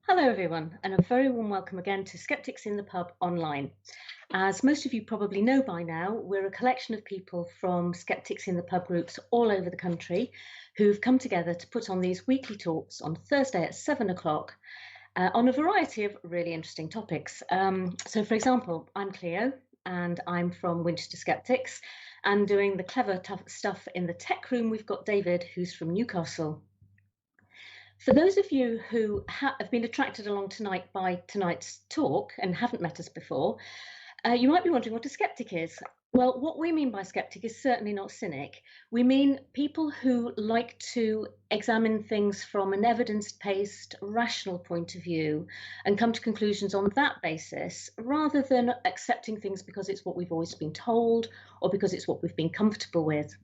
Hello, everyone, and a very warm welcome again to Skeptics in the Pub online. As most of you probably know by now, we're a collection of people from Skeptics in the Pub groups all over the country who've come together to put on these weekly talks on Thursday at 7 o'clock on a variety of really interesting topics. So, for example, I'm Cleo and I'm from Winchester Skeptics, and doing the clever tough stuff in the tech room, we've got David, who's from Newcastle. For those of you who have been attracted along tonight by tonight's talk and haven't met us before, you might be wondering what a skeptic is. Well, what we mean by skeptic is certainly not cynic. We mean people who like to examine things from an evidence-based, rational point of view and come to conclusions on that basis, rather than accepting things because it's what we've always been told or because it's what we've been comfortable with.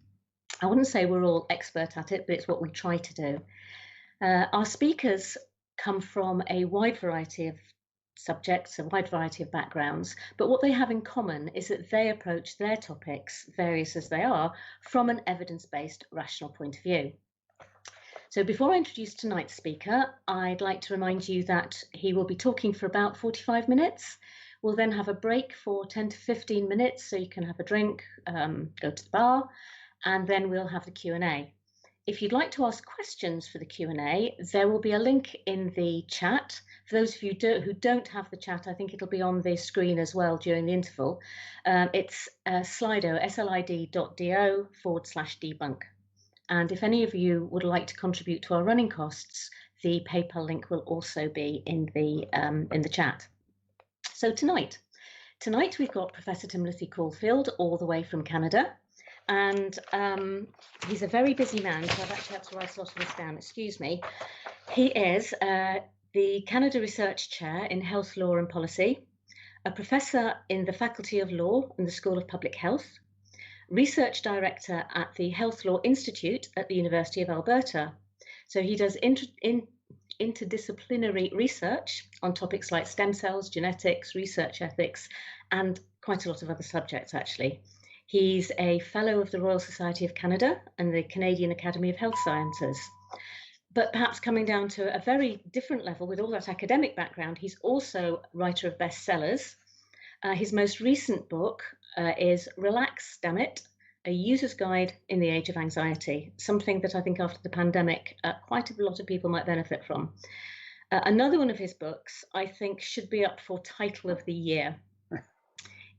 I wouldn't say we're all expert at it, but it's what we try to do. Our speakers come from a wide variety of subjects, a wide variety of backgrounds, but what they have in common is that they approach their topics, various as they are, from an evidence-based, rational point of view. So before I introduce tonight's speaker, I'd like to remind you that he will be talking for about 45 minutes. We'll then have a break for 10 to 15 minutes, so you can have a drink, go to the bar, and then we'll have the Q&A. If you'd like to ask questions for the Q&A, there will be a link in the chat. For those of you who don't have the chat, I think it'll be on the screen as well during the interval. It's Slido, slid.do/debunk. And if any of you would like to contribute to our running costs, the PayPal link will also be in the chat. So tonight we've got Professor Timothy Caulfield all the way from Canada. And he's a very busy man, so I've actually had to write a lot of this down, excuse me. He is the Canada Research Chair in Health Law and Policy, a professor in the Faculty of Law in the School of Public Health, Research Director at the Health Law Institute at the University of Alberta. So he does interdisciplinary research on topics like stem cells, genetics, research ethics, and quite a lot of other subjects, actually. He's a Fellow of the Royal Society of Canada and the Canadian Academy of Health Sciences. But perhaps coming down to a very different level with all that academic background, he's also writer of bestsellers. His most recent book is Relax, Dammit, a user's guide in the age of anxiety, something that I think after the pandemic, quite a lot of people might benefit from. Another one of his books, I think, should be up for title of the year.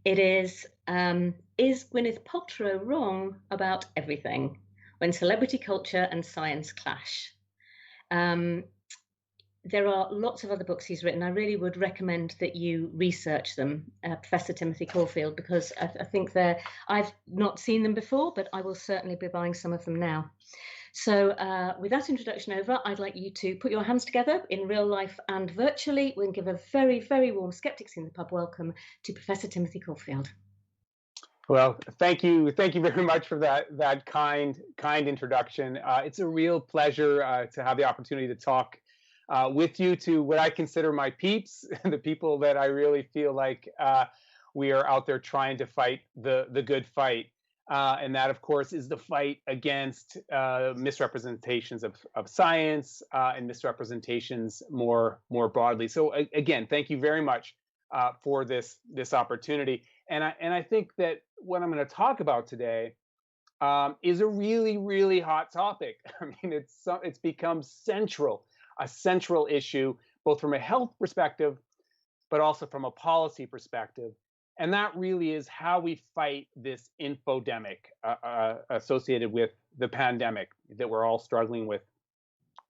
It is Gwyneth Paltrow wrong about everything? When celebrity culture and science clash. There are lots of other books he's written. I really would recommend that you research them, Professor Timothy Caulfield, because I think I've not seen them before, but I will certainly be buying some of them now. So with that introduction over, I'd like you to put your hands together in real life and virtually. We'll give a very, very warm Skeptics in the Pub welcome to Professor Timothy Caulfield. Well, thank you very much for that kind introduction. It's a real pleasure to have the opportunity to talk with you, to what I consider my peeps, the people that I really feel like we are out there trying to fight the good fight. And that, of course, is the fight against misrepresentations of science and misrepresentations more broadly. So again, thank you very much for this opportunity. And I think that what I'm going to talk about today is a really, really hot topic. I mean, it's become a central issue, both from a health perspective, but also from a policy perspective. And that really is how we fight this infodemic associated with the pandemic that we're all struggling with.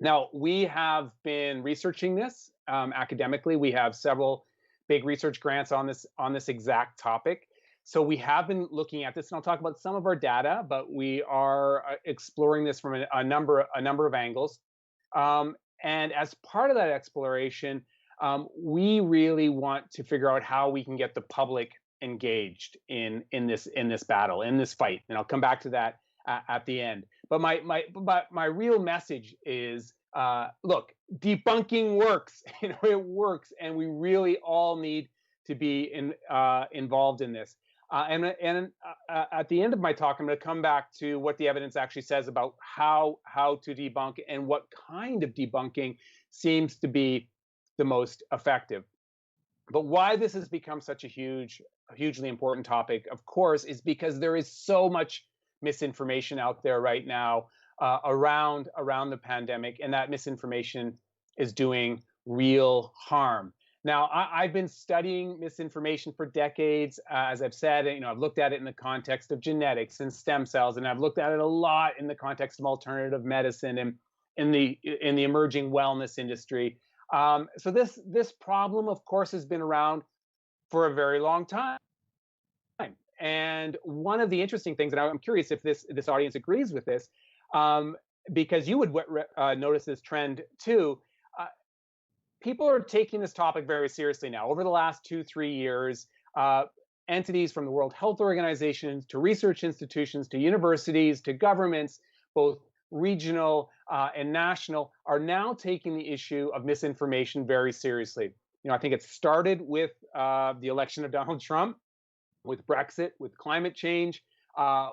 Now, we have been researching this academically. We have several big research grants on this exact topic. So we have been looking at this, and I'll talk about some of our data, but we are exploring this from a number of angles. And as part of that exploration, we really want to figure out how we can get the public engaged in this battle, in this fight, and I'll come back to that at the end. But my real message is, look, debunking works. It works, and we really all need to be involved in this. And at the end of my talk, I'm going to come back to what the evidence actually says about how to debunk and what kind of debunking seems to be the most effective. But why this has become such a hugely important topic, of course, is because there is so much misinformation out there right now around the pandemic, and that misinformation is doing real harm. Now, I've been studying misinformation for decades, as I've said. I've looked at it in the context of genetics and stem cells, and I've looked at it a lot in the context of alternative medicine and in the emerging wellness industry. So this problem, of course, has been around for a very long time. And one of the interesting things, and I'm curious if this audience agrees with this, because you would notice this trend too. People are taking this topic very seriously now. Over the last 2-3 years, entities from the World Health Organization to research institutions to universities to governments, both regional and national, are now taking the issue of misinformation very seriously. I think it started with the election of Donald Trump, with Brexit, with climate change,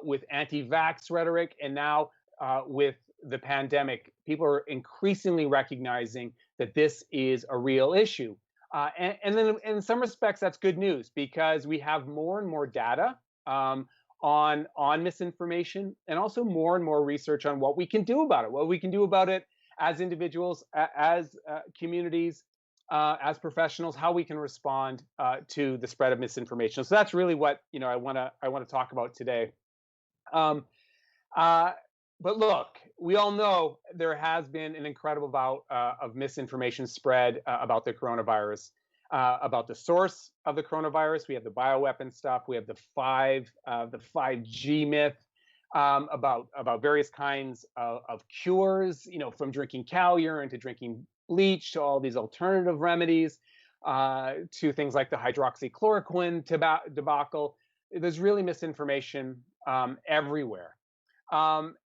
with anti-vax rhetoric, and now with the pandemic. People are increasingly recognizing that this is a real issue. And then in some respects, that's good news, because we have more and more data on misinformation, and also more and more research on what we can do about it, what we can do about it as individuals, as communities, as professionals, how we can respond to the spread of misinformation. So that's really what I want to talk about today. But look, we all know there has been an incredible bout of misinformation spread about the coronavirus, about the source of the coronavirus. We have the bioweapon stuff. We have the 5G myth, about various kinds of cures, from drinking cow urine to drinking bleach to all these alternative remedies, to things like the hydroxychloroquine debacle. There's really misinformation everywhere.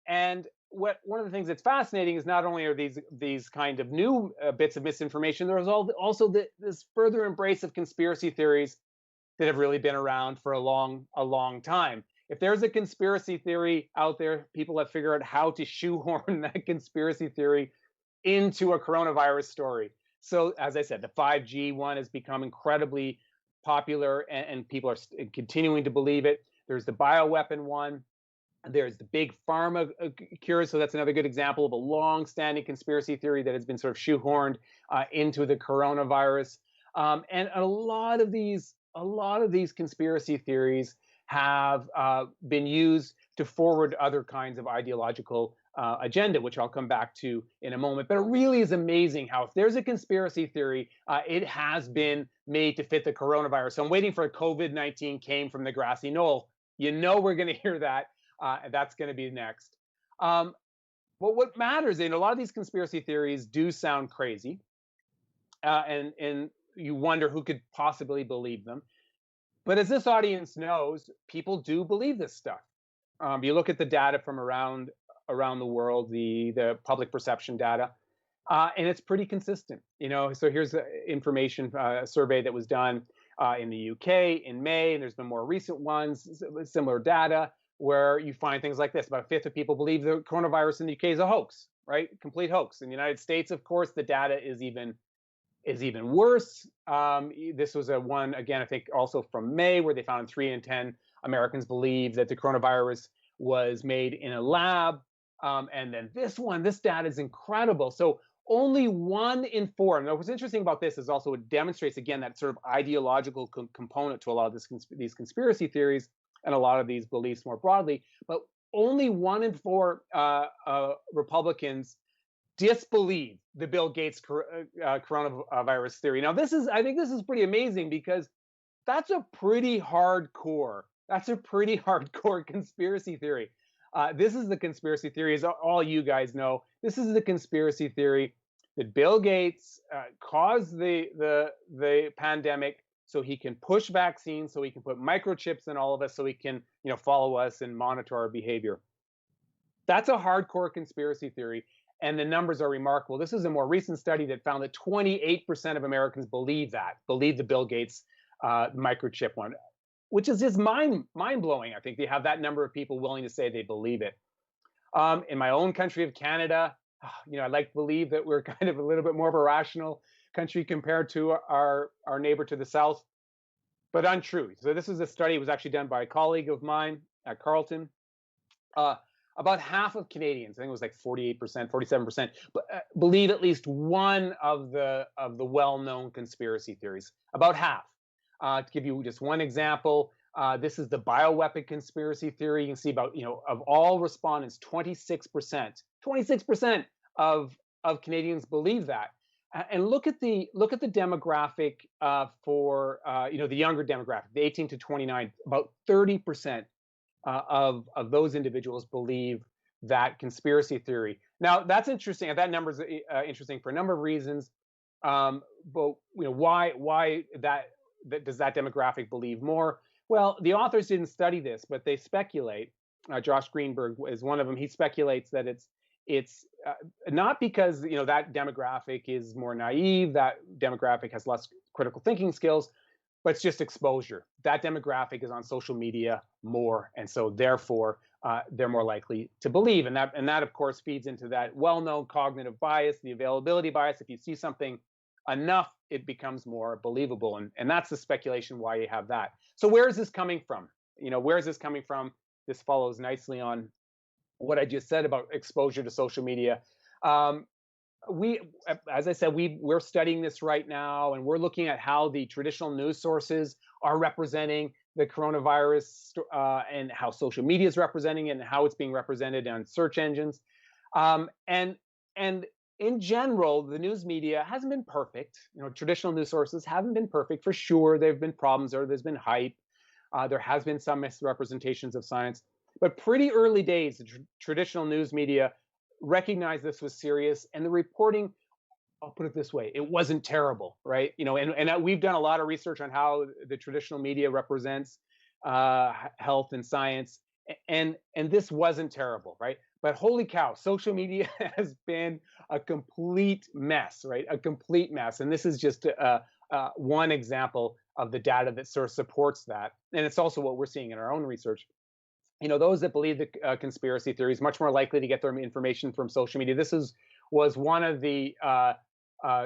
And one of the things that's fascinating is not only are these kind of new bits of misinformation, there's also this further embrace of conspiracy theories that have really been around for a long time. If there's a conspiracy theory out there, people have figured out how to shoehorn that conspiracy theory into a coronavirus story. So, as I said, the 5G one has become incredibly popular, and people are continuing to believe it. There's the bioweapon one. There's the big pharma cures. So that's another good example of a long-standing conspiracy theory that has been sort of shoehorned into the coronavirus. And a lot of these conspiracy theories have been used to forward other kinds of ideological agenda, which I'll come back to in a moment. But it really is amazing how, if there's a conspiracy theory, it has been made to fit the coronavirus. So I'm waiting for COVID-19 came from the grassy knoll. We're going to hear that. That's going to be next. But what matters, a lot of these conspiracy theories do sound crazy, and you wonder who could possibly believe them. But as this audience knows, people do believe this stuff. You look at the data from around the world, the public perception data, and it's pretty consistent. So here's the information survey that was done in the UK in May, and there's been more recent ones, similar data, where you find things like this. About a fifth of people believe the coronavirus in the UK is a hoax, right? Complete hoax. In the United States, of course, the data is even worse. This was a one, again, I think also from May, where they found 3 in 10 Americans believe that the coronavirus was made in a lab. And then this data is incredible. So only 1 in 4. And what's interesting about this is also it demonstrates, again, that sort of ideological component to a lot of these conspiracy theories and a lot of these beliefs more broadly. But only 1 in 4 Republicans disbelieve the Bill Gates coronavirus theory. Now, I think this is pretty amazing, because that's a pretty hardcore conspiracy theory. This is the conspiracy theory, as all you guys know. This is the conspiracy theory that Bill Gates caused the pandemic so he can push vaccines, so he can put microchips in all of us, so he can follow us and monitor our behavior. That's a hardcore conspiracy theory, and the numbers are remarkable. This is a more recent study that found that 28% of Americans believe the Bill Gates microchip one, which is just mind-blowing. I think they have that number of people willing to say they believe it. In my own country of Canada, I'd like to believe that we're kind of a little bit more of a rational country compared to our neighbor to the south, but untrue. So this is a study. It was actually done by a colleague of mine at Carleton. Uh, about half of Canadians, I think it was like 48%, 47%, believe at least one of the well-known conspiracy theories. About half. To give you just one example, this is the bioweapon conspiracy theory. You can see about, of all respondents, 26% of Canadians believe that. And look at the demographic for the younger demographic, the 18 to 29. About 30% of those individuals believe that conspiracy theory. Now that's interesting. That number is interesting for a number of reasons. But why does that demographic believe more? Well, the authors didn't study this, but they speculate. Josh Greenberg is one of them. He speculates that it's not because that demographic is more naive, that demographic has less critical thinking skills, but it's just exposure. That demographic is on social media more, and so therefore they're more likely to believe. And that of course feeds into that well-known cognitive bias, the availability bias. If you see something enough, it becomes more believable, and that's the speculation why you have that. So where is this coming from? Where is this coming from? This follows nicely on what I just said about exposure to social media. As I said, we're studying this right now, and we're looking at how the traditional news sources are representing the coronavirus, and how social media is representing it, and how it's being represented on search engines. And in general, the news media hasn't been perfect. Traditional news sources haven't been perfect for sure. There have been problems, or there's been hype. There has been some misrepresentations of science, but pretty early days, the traditional news media recognized this was serious, and the reporting, I'll put it this way, it wasn't terrible, right? And we've done a lot of research on how the traditional media represents health and science, and this wasn't terrible, right? But holy cow, social media has been a complete mess, right? A complete mess, and this is just one example of the data that sort of supports that, and it's also what we're seeing in our own research. Those that believe the conspiracy theories much more likely to get their information from social media. This was one of the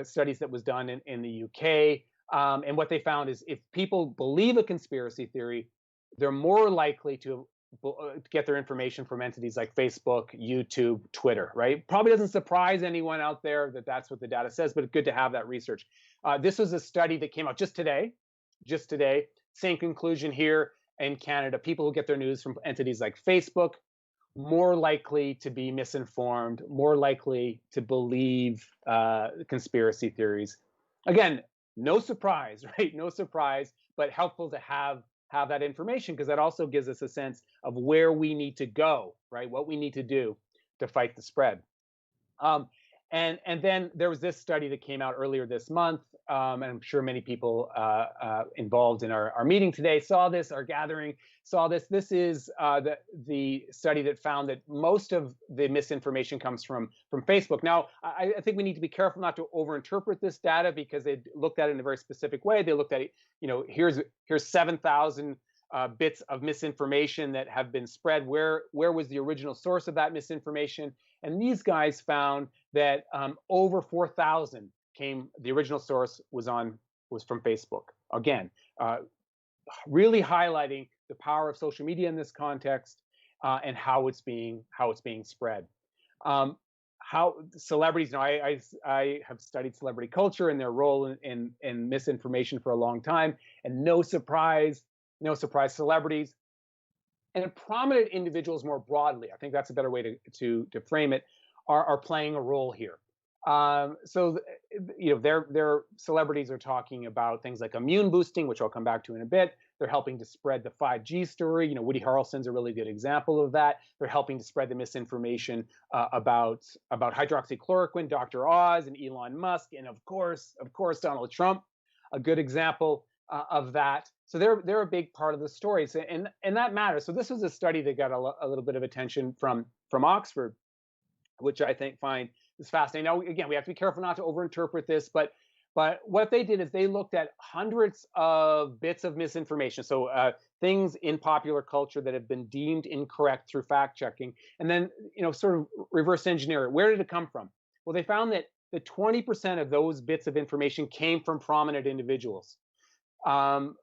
studies that was done in the UK, and what they found is if people believe a conspiracy theory, they're more likely to get their information from entities like Facebook, YouTube, Twitter, right? Probably doesn't surprise anyone out there that that's what the data says, but it's good to have that research. This was a study that came out just today. Same conclusion here in Canada. People who get their news from entities like Facebook, more likely to be misinformed, more likely to believe conspiracy theories. Again, no surprise, right? No surprise, but helpful to have that information, because that also gives us a sense of where we need to go, right? What we need to do to fight the spread. And then there was this study that came out earlier this month, and I'm sure many people involved in our meeting today saw this, our gathering saw this. This is the study that found that most of the misinformation comes from Facebook. Now, I think we need to be careful not to overinterpret this data, because they looked at it in a very specific way. They looked at it, here's 7,000 bits of misinformation that have been spread. Where was the original source of that misinformation? And these guys found that over 4,000 the original source was from Facebook. Again, really highlighting the power of social media in this context, and how it's being spread. How celebrities, I have studied celebrity culture and their role in misinformation for a long time, and no surprise, celebrities and prominent individuals more broadly, I think that's a better way to frame it, are playing a role here. So their celebrities are talking about things like immune boosting, which I'll come back to in a bit. They're helping to spread the 5G story. Woody Harrelson's a really good example of that. They're helping to spread the misinformation about hydroxychloroquine, Dr. Oz, and Elon Musk, and of course Donald Trump, a good example of that. So they're a big part of the story, and that matters. So this was a study that got a little bit of attention from Oxford, which I find is fascinating. Now, again, we have to be careful not to overinterpret this, but what they did is they looked at hundreds of bits of misinformation, so things in popular culture that have been deemed incorrect through fact checking, and then sort of reverse engineer it. Where did it come from? Well, they found that that 20% of those bits of information came from prominent individuals,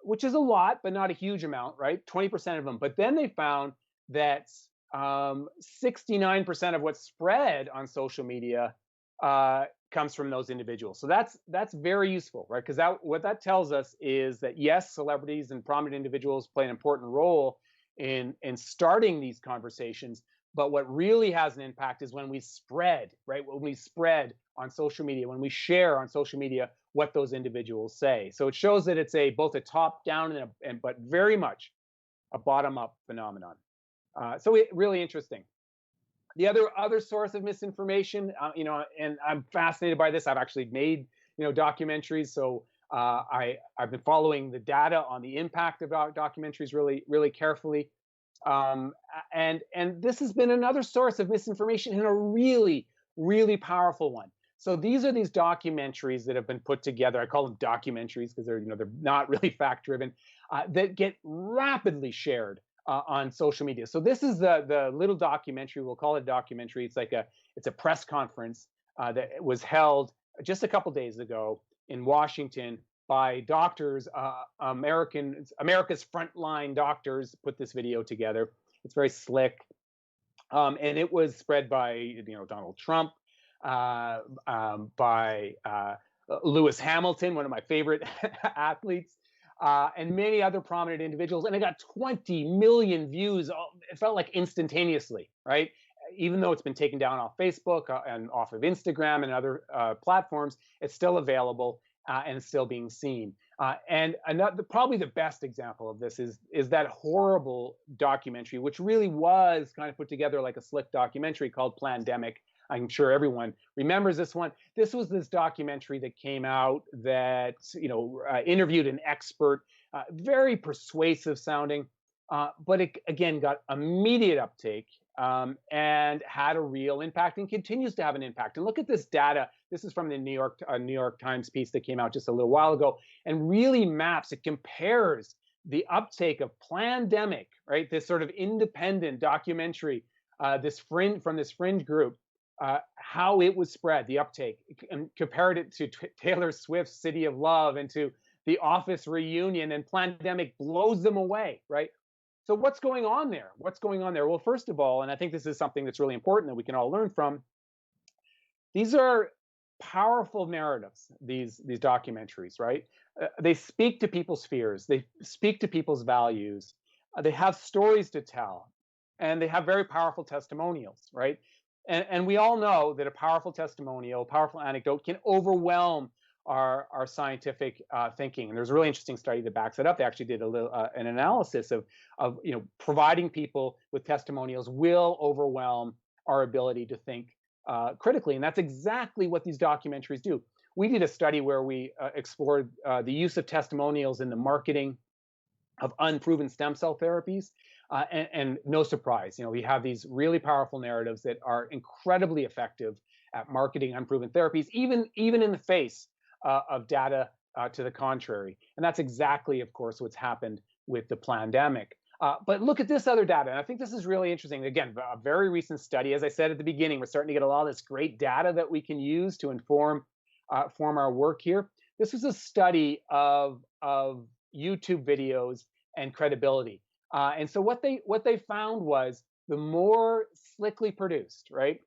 which is a lot, but not a huge amount, right? 20% of them. But then they found that 69% of what's spread on social media comes from those individuals. So that's very useful, right? Because what that tells us is that yes, celebrities and prominent individuals play an important role in starting these conversations. But what really has an impact is when we spread, right? When we spread on social media, when we share on social media what those individuals say. So it shows that it's both a top-down but very much a bottom-up phenomenon. So really interesting. The other source of misinformation, and I'm fascinated by this. I've actually made documentaries, so I've been following the data on the impact of documentaries really carefully. And this has been another source of misinformation, and a really powerful one. So these are these documentaries that have been put together. I call them documentaries because they're not really fact driven, that get rapidly shared on social media. So this is the little documentary. We'll call it a documentary. It's a press conference that was held just a couple days ago in Washington by doctors, America's frontline doctors put this video together. It's very slick, and it was spread by Donald Trump, by Lewis Hamilton, one of my favorite athletes, and many other prominent individuals, and it got 20 million views. It felt like instantaneously, right? Even though it's been taken down off Facebook and off of Instagram and other platforms, it's still available. And it's still being seen. And probably the best example of this is that horrible documentary, which really was kind of put together like a slick documentary called Plandemic. I'm sure everyone remembers this one. This was this documentary that came out that interviewed an expert, very persuasive sounding, but it again got immediate uptake. And had a real impact and continues to have an impact. And look at this data. This is from the New York Times piece that came out just a little while ago, and really it compares the uptake of Plandemic, right? This sort of independent documentary, from this fringe group, how it was spread, the uptake, and compared it to Taylor Swift's City of Love and to The Office reunion, and Plandemic blows them away, right? So what's going on there? Well, first of all, and I think this is something that's really important that we can all learn from, these are powerful narratives, these documentaries, right? They speak to people's fears. They speak to people's values. They have stories to tell, and they have very powerful testimonials, right? And we all know that a powerful testimonial, powerful anecdote can overwhelm our scientific thinking. And there's a really interesting study that backs it up. They actually did an analysis of providing people with testimonials will overwhelm our ability to think critically. And that's exactly what these documentaries do. We did a study where we explored the use of testimonials in the marketing of unproven stem cell therapies. And no surprise, we have these really powerful narratives that are incredibly effective at marketing unproven therapies, even in the face of data to the contrary. And that's exactly, of course, what's happened with the Plandemic. But look at this other data, and I think this is really interesting. Again, a very recent study. As I said at the beginning, we're starting to get a lot of this great data that we can use to inform our work here. This was a study of YouTube videos and credibility. And so what they found was the more slickly produced, right?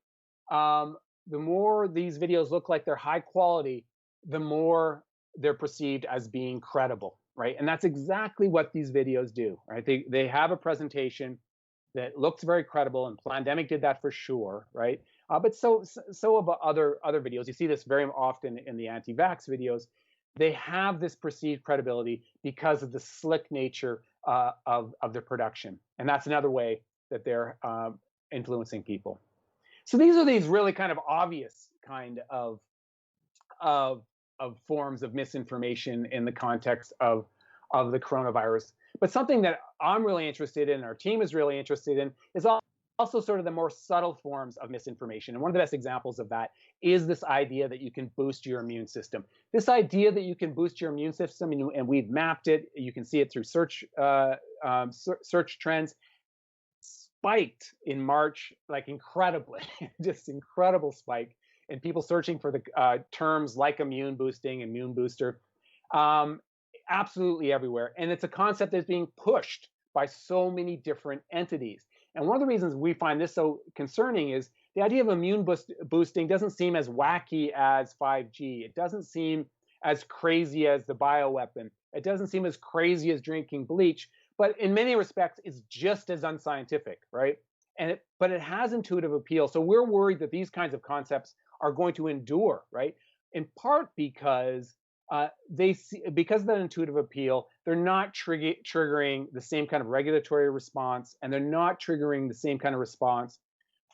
The more these videos look like they're high quality, the more they're perceived as being credible, right? And that's exactly what these videos do, right? They have a presentation that looks very credible, and Plandemic did that for sure, right? But so of other videos. You see this very often in the anti-vax videos. They have this perceived credibility because of the slick nature of their production, and that's another way that they're influencing people. So these are these really kind of obvious kind of forms of misinformation in the context of the coronavirus. But something that I'm really interested in, our team is really interested in, is also sort of the more subtle forms of misinformation. And one of the best examples of that is this idea that you can boost your immune system. This idea that you can boost your immune system, and we've mapped it. You can see it through search trends. spiked in March, like incredibly, just incredible spike, and people searching for the terms like immune boosting, immune booster, um, absolutely everywhere. And it's a concept that's being pushed by so many different entities. And one of the reasons we find this so concerning is the idea of boosting doesn't seem as wacky as 5G. It doesn't seem as crazy as the bioweapon. It doesn't seem as crazy as drinking bleach, but in many respects, it's just as unscientific, right? But it has intuitive appeal. So we're worried that these kinds of concepts are going to endure, right? In part because because of that intuitive appeal, they're not triggering the same kind of regulatory response, and they're not triggering the same kind of response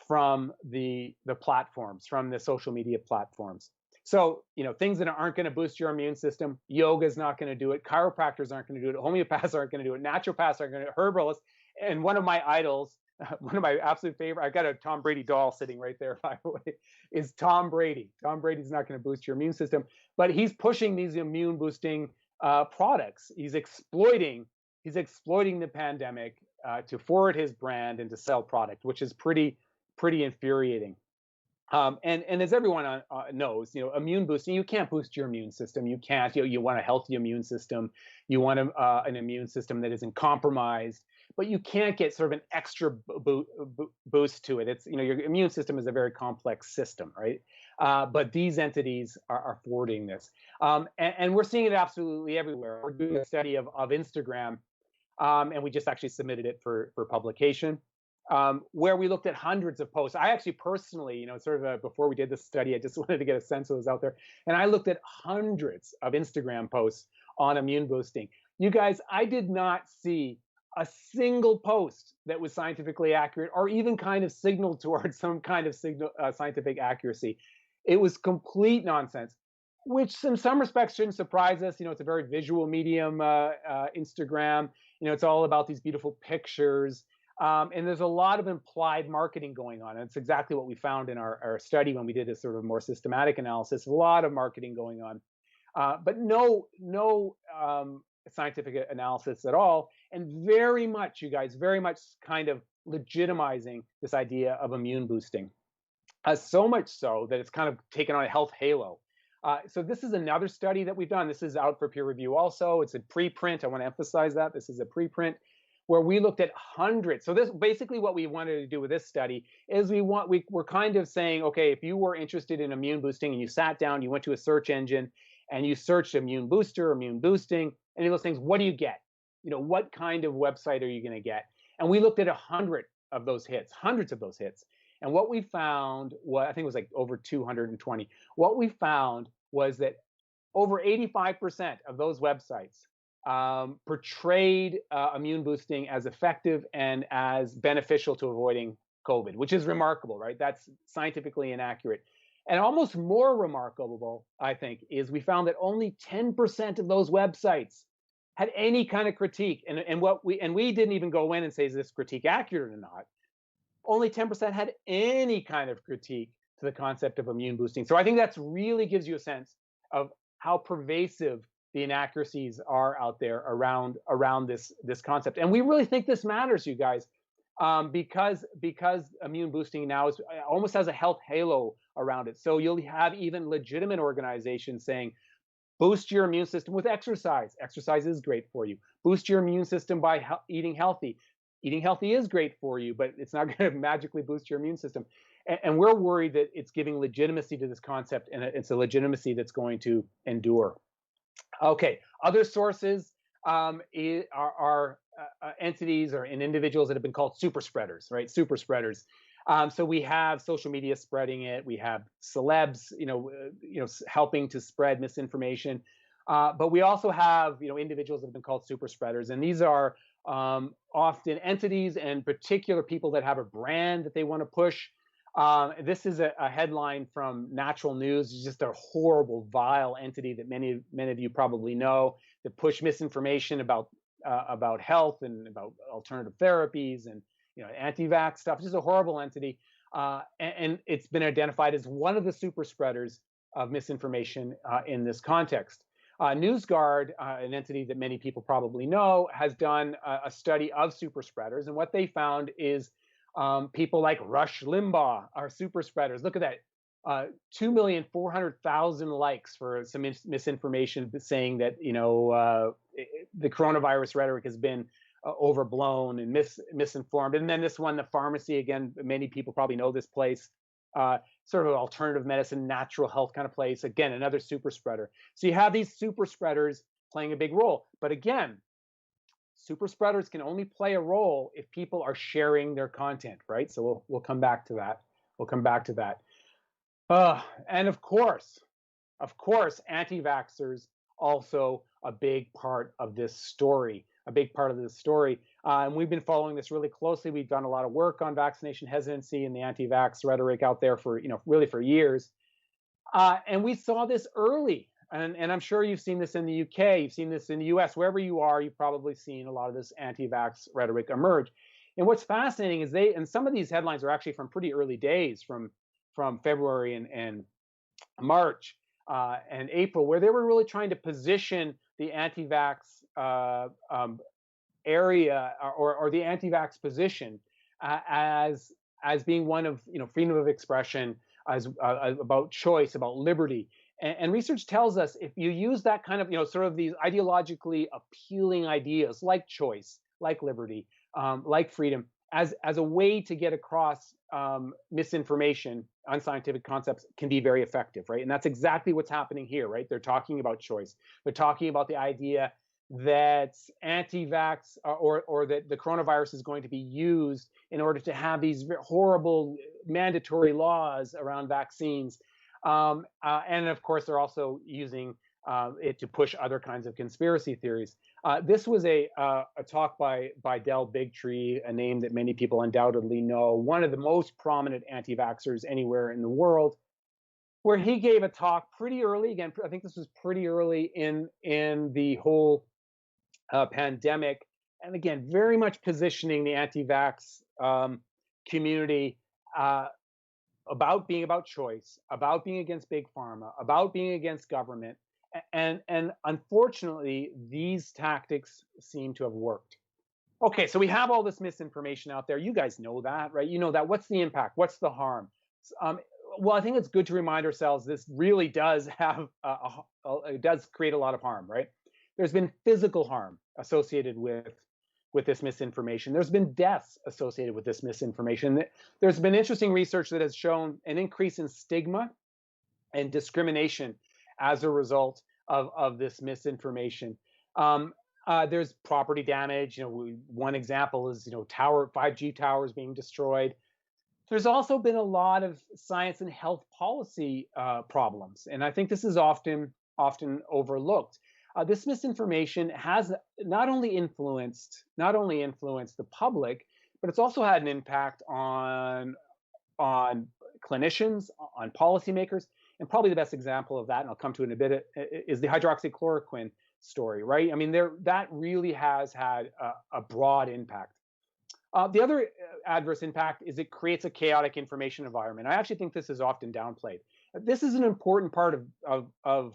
from the platforms, from the social media platforms. So, things that aren't going to boost your immune system, yoga is not going to do it, chiropractors aren't going to do it, homeopaths aren't going to do it, naturopaths aren't going to do it, herbalists. And one of my idols, one of my absolute favorite, I've got a Tom Brady doll sitting right there, by the way, is Tom Brady. Tom Brady's not going to boost your immune system, but he's pushing these immune boosting products. He's exploiting the pandemic to forward his brand and to sell product, which is pretty infuriating. And as everyone knows, immune boosting, you can't boost your immune system. You can't. You want a healthy immune system. You want an immune system that isn't compromised, but you can't get sort of an extra boost to it. It's your immune system is a very complex system, right? But these entities are forwarding this, and we're seeing it absolutely everywhere. We're doing a study of Instagram, and we just actually submitted it for publication. Where we looked at hundreds of posts. I actually personally, before we did this study, I just wanted to get a sense of what was out there. And I looked at hundreds of Instagram posts on immune boosting. You guys, I did not see a single post that was scientifically accurate or even kind of signaled towards some kind of scientific accuracy. It was complete nonsense, which in some respects shouldn't surprise us. It's a very visual medium, Instagram. It's all about these beautiful pictures. And there's a lot of implied marketing going on. And it's exactly what we found in our study when we did a sort of more systematic analysis. A lot of marketing going on, but no scientific analysis at all. And very much, you guys, very much kind of legitimizing this idea of immune boosting. So much so that it's kind of taken on a health halo. So this is another study that we've done. This is out for peer review also. It's a preprint. I want to emphasize that. This is a preprint, where we looked at hundreds. So this basically what we wanted to do with this study is we're kind of saying, okay, if you were interested in immune boosting and you sat down, you went to a search engine and you searched immune booster, immune boosting, any of those things, what do you get? What kind of website are you going to get? And we looked at hundreds of those hits. And what we found was, I think it was like over 220. What we found was that over 85% of those websites portrayed immune boosting as effective and as beneficial to avoiding COVID, which is remarkable, right? That's scientifically inaccurate. And almost more remarkable, I think, is we found that only 10% of those websites had any kind of critique. And we didn't even go in and say, is this critique accurate or not? Only 10% had any kind of critique to the concept of immune boosting. So I think that's really gives you a sense of how pervasive the inaccuracies are out there around this concept. And we really think this matters, you guys, because immune boosting now almost has a health halo around it. So you'll have even legitimate organizations saying, boost your immune system with exercise. Exercise is great for you. Boost your immune system by eating healthy. Eating healthy is great for you, but it's not going to magically boost your immune system. And we're worried that it's giving legitimacy to this concept, and it's a legitimacy that's going to endure. Okay, other sources are entities or individuals that have been called super spreaders, right? Super spreaders. So we have social media spreading it. We have celebs, helping to spread misinformation. But we also have, individuals that have been called super spreaders, and these are often entities and particular people that have a brand that they want to push. This is a headline from Natural News. It's just a horrible, vile entity that many of you probably know, that push misinformation about health and about alternative therapies and anti-vax stuff. Just a horrible entity, and it's been identified as one of the super spreaders of misinformation in this context. NewsGuard, an entity that many people probably know, has done a study of super spreaders, and what they found is People like Rush Limbaugh are super spreaders. Look at that. 2,400,000 likes for some misinformation saying that, the coronavirus rhetoric has been overblown and misinformed. And then this one, the pharmacy, again, many people probably know this place, sort of an alternative medicine, natural health kind of place. Again, another super spreader. So you have these super spreaders playing a big role. But again, super spreaders can only play a role if people are sharing their content, right? So we'll come back to that. We'll come back to that. And of course, anti-vaxxers also a big part of this story. A big part of this story. And we've been following this really closely. We've done a lot of work on vaccination hesitancy and the anti-vax rhetoric out there for, really for years. And we saw this early. And I'm sure you've seen this in the UK, you've seen this in the US, wherever you are, you've probably seen a lot of this anti-vax rhetoric emerge. And what's fascinating is and some of these headlines are actually from pretty early days, from February and March and April, where they were really trying to position the anti-vax area or the anti-vax position as being one of freedom of expression, as about choice, about liberty. And research tells us if you use that kind of sort of these ideologically appealing ideas like choice, like liberty, like freedom, as a way to get across misinformation, unscientific concepts, can be very effective, right? And that's exactly what's happening here, right? They're talking about choice. They're talking about the idea that anti-vax or that the coronavirus is going to be used in order to have these horrible mandatory laws around vaccines. And of course, they're also using it to push other kinds of conspiracy theories. This was a talk by Del Bigtree, a name that many people undoubtedly know, one of the most prominent anti-vaxxers anywhere in the world, where he gave a talk pretty early. Again, I think this was pretty early in the whole pandemic, and again, very much positioning the anti-vax community about being about choice, about being against big pharma, about being against government. And unfortunately, these tactics seem to have worked. Okay, so we have all this misinformation out there. You guys know that, right? You know that. What's the impact? What's the harm? Well, I think it's good to remind ourselves this really does have it does create a lot of harm, right? There's been physical harm associated with this misinformation. There's been deaths associated with this misinformation. There's been interesting research that has shown an increase in stigma and discrimination as a result of this misinformation. There's property damage. One example is 5G towers being destroyed. There's also been a lot of science and health policy problems, and I think this is often overlooked. This misinformation has not only influenced the public, but it's also had an impact on clinicians, on policymakers, and probably the best example of that, and I'll come to it in a bit, is the hydroxychloroquine story, right? I mean, that really has had a broad impact. The other adverse impact is it creates a chaotic information environment. I actually think this is often downplayed. This is an important part of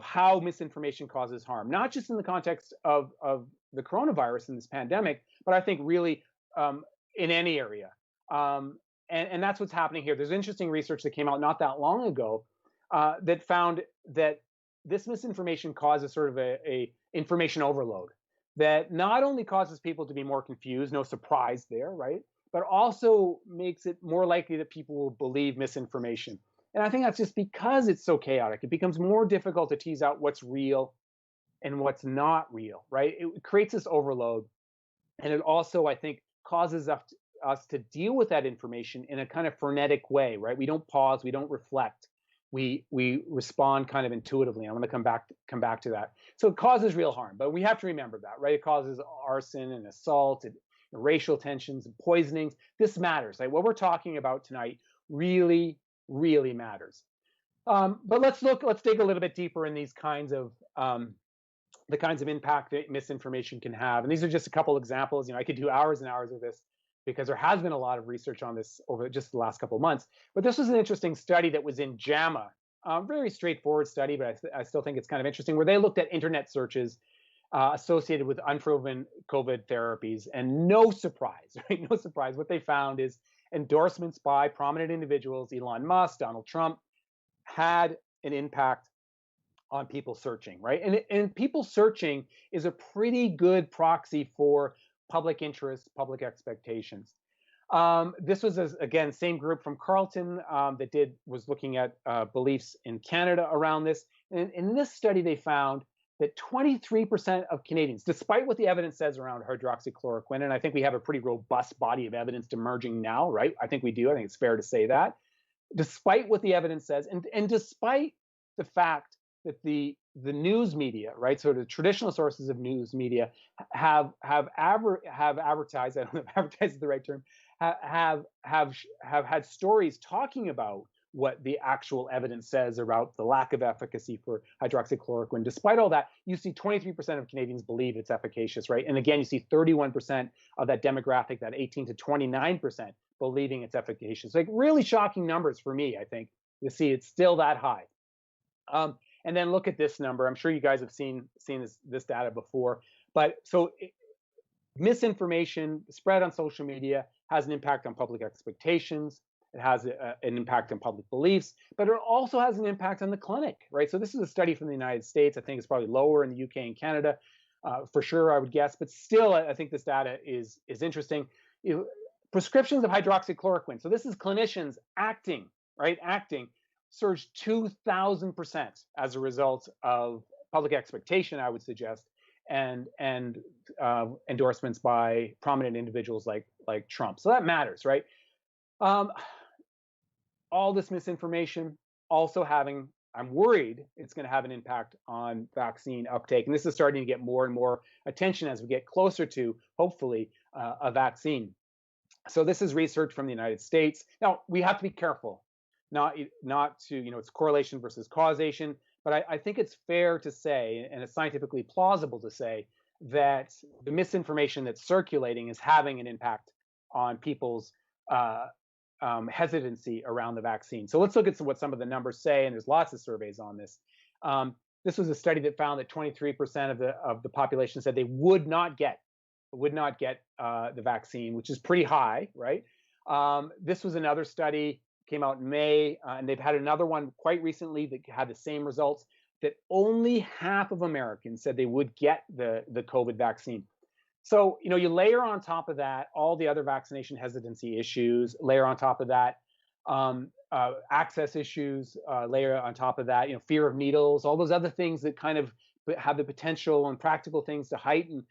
how misinformation causes harm, not just in the context of the coronavirus and this pandemic, but I think really in any area. And that's what's happening here. There's interesting research that came out not that long ago that found that this misinformation causes sort of a information overload that not only causes people to be more confused, no surprise there, right? But also makes it more likely that people will believe misinformation. And I think that's just because it's so chaotic. It becomes more difficult to tease out what's real and what's not real, right? It creates this overload. And it also, I think, causes us to deal with that information in a kind of frenetic way, right? We don't pause, we don't reflect. We respond kind of intuitively. I'm going to come back to that. So it causes real harm, but we have to remember that, right? It causes arson and assault and racial tensions and poisonings. This matters. Like what we're talking about tonight really matters. But let's dig a little bit deeper in these kinds of the kinds of impact that misinformation can have. And these are just a couple examples. I could do hours and hours of this because there has been a lot of research on this over just the last couple of months. But this was an interesting study that was in JAMA, very straightforward study, but I still think it's kind of interesting, where they looked at internet searches associated with unproven COVID therapies. And no surprise, right? No surprise. What they found is endorsements by prominent individuals, Elon Musk, Donald Trump, had an impact on people searching, right? And people searching is a pretty good proxy for public interest, public expectations. This was, again, same group from Carleton that was looking at beliefs in Canada around this. And in this study, they found that 23% of Canadians, despite what the evidence says around hydroxychloroquine, and I think we have a pretty robust body of evidence emerging now, right? I think we do. I think it's fair to say that. Despite what the evidence says, and despite the fact that the news media, right, so the traditional sources of news media have advertised, I don't know if advertised is the right term, have had stories talking about what the actual evidence says about the lack of efficacy for hydroxychloroquine. Despite all that, you see 23% of Canadians believe it's efficacious, right? And again, you see 31% of that demographic, that 18 to 29%, believing it's efficacious. Like, really shocking numbers for me, I think, to see it's still that high. And then look at this number. I'm sure you guys have seen this data before. But so misinformation spread on social media has an impact on public expectations. It has an impact on public beliefs, but it also has an impact on the clinic, right? So this is a study from the United States. I think it's probably lower in the UK and Canada, for sure, I would guess. But still, I think this data is interesting. Prescriptions of hydroxychloroquine. So this is clinicians acting, right? Acting surged 2,000% as a result of public expectation, I would suggest, and endorsements by prominent individuals like Trump. So that matters, right? All this misinformation also I'm worried it's going to have an impact on vaccine uptake. And this is starting to get more and more attention as we get closer to, hopefully, a vaccine. So this is research from the United States. Now, we have to be careful, not to, it's correlation versus causation. But I think it's fair to say, and it's scientifically plausible to say, that the misinformation that's circulating is having an impact on people's hesitancy around the vaccine. So let's look at what some of the numbers say, and there's lots of surveys on this. This was a study that found that 23% of the population said they would not get the vaccine, which is pretty high, right? This was another study, came out in May, and they've had another one quite recently that had the same results, that only half of Americans said they would get the COVID vaccine. So, you layer on top of that all the other vaccination hesitancy issues, layer on top of that access issues, layer on top of that, fear of needles, all those other things that kind of have the potential and practical things to heighten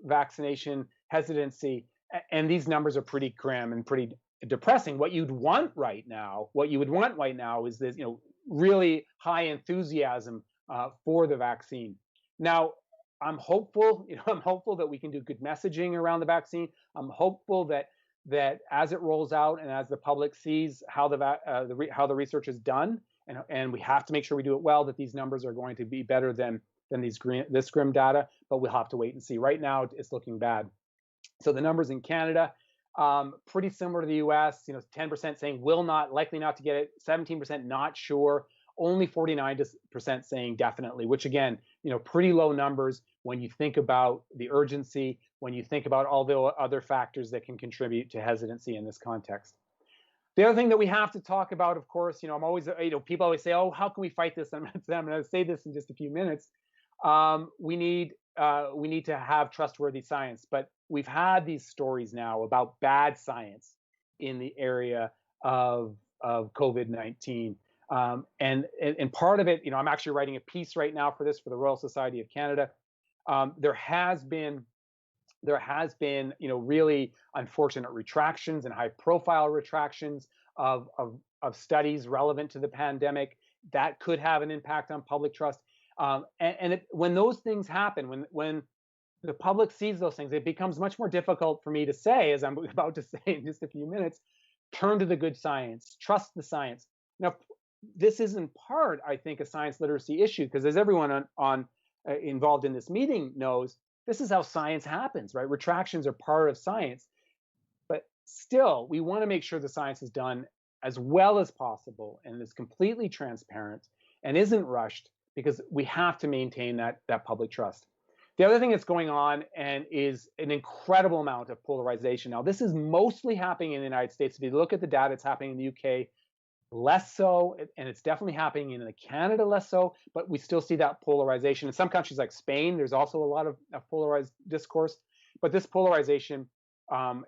vaccination hesitancy. And these numbers are pretty grim and pretty depressing. What you would want right now is this, really high enthusiasm for the vaccine. Now, I'm hopeful that we can do good messaging around the vaccine. I'm hopeful that as it rolls out and as the public sees how the research is done, and we have to make sure we do it well, that these numbers are going to be better than this grim data. But we'll have to wait and see. Right now, it's looking bad. So the numbers in Canada, pretty similar to the US. 10% saying likely not to get it, 17% not sure. Only 49% saying definitely, which again, pretty low numbers when you think about the urgency, when you think about all the other factors that can contribute to hesitancy in this context. The other thing that we have to talk about, of course, I'm always, people always say, oh, how can we fight this? I'm going to say this in just a few minutes. We need to have trustworthy science, but we've had these stories now about bad science in the area of COVID-19. And part of it, I'm actually writing a piece right now for the Royal Society of Canada. There has been, really unfortunate retractions and high-profile retractions of studies relevant to the pandemic that could have an impact on public trust. When those things happen, when the public sees those things, it becomes much more difficult for me to say, as I'm about to say in just a few minutes, turn to the good science, trust the science. Now, this is in part, I think, a science literacy issue, because as everyone involved in this meeting knows, this is how science happens, right? Retractions are part of science. But still, we want to make sure the science is done as well as possible and is completely transparent and isn't rushed, because we have to maintain that public trust. The other thing that's going on and is an incredible amount of polarization. Now, this is mostly happening in the United States. If you look at the data, it's happening in the UK less so, and it's definitely happening in Canada less so, but we still see that polarization. In some countries like Spain, there's also a lot of polarized discourse, but this polarization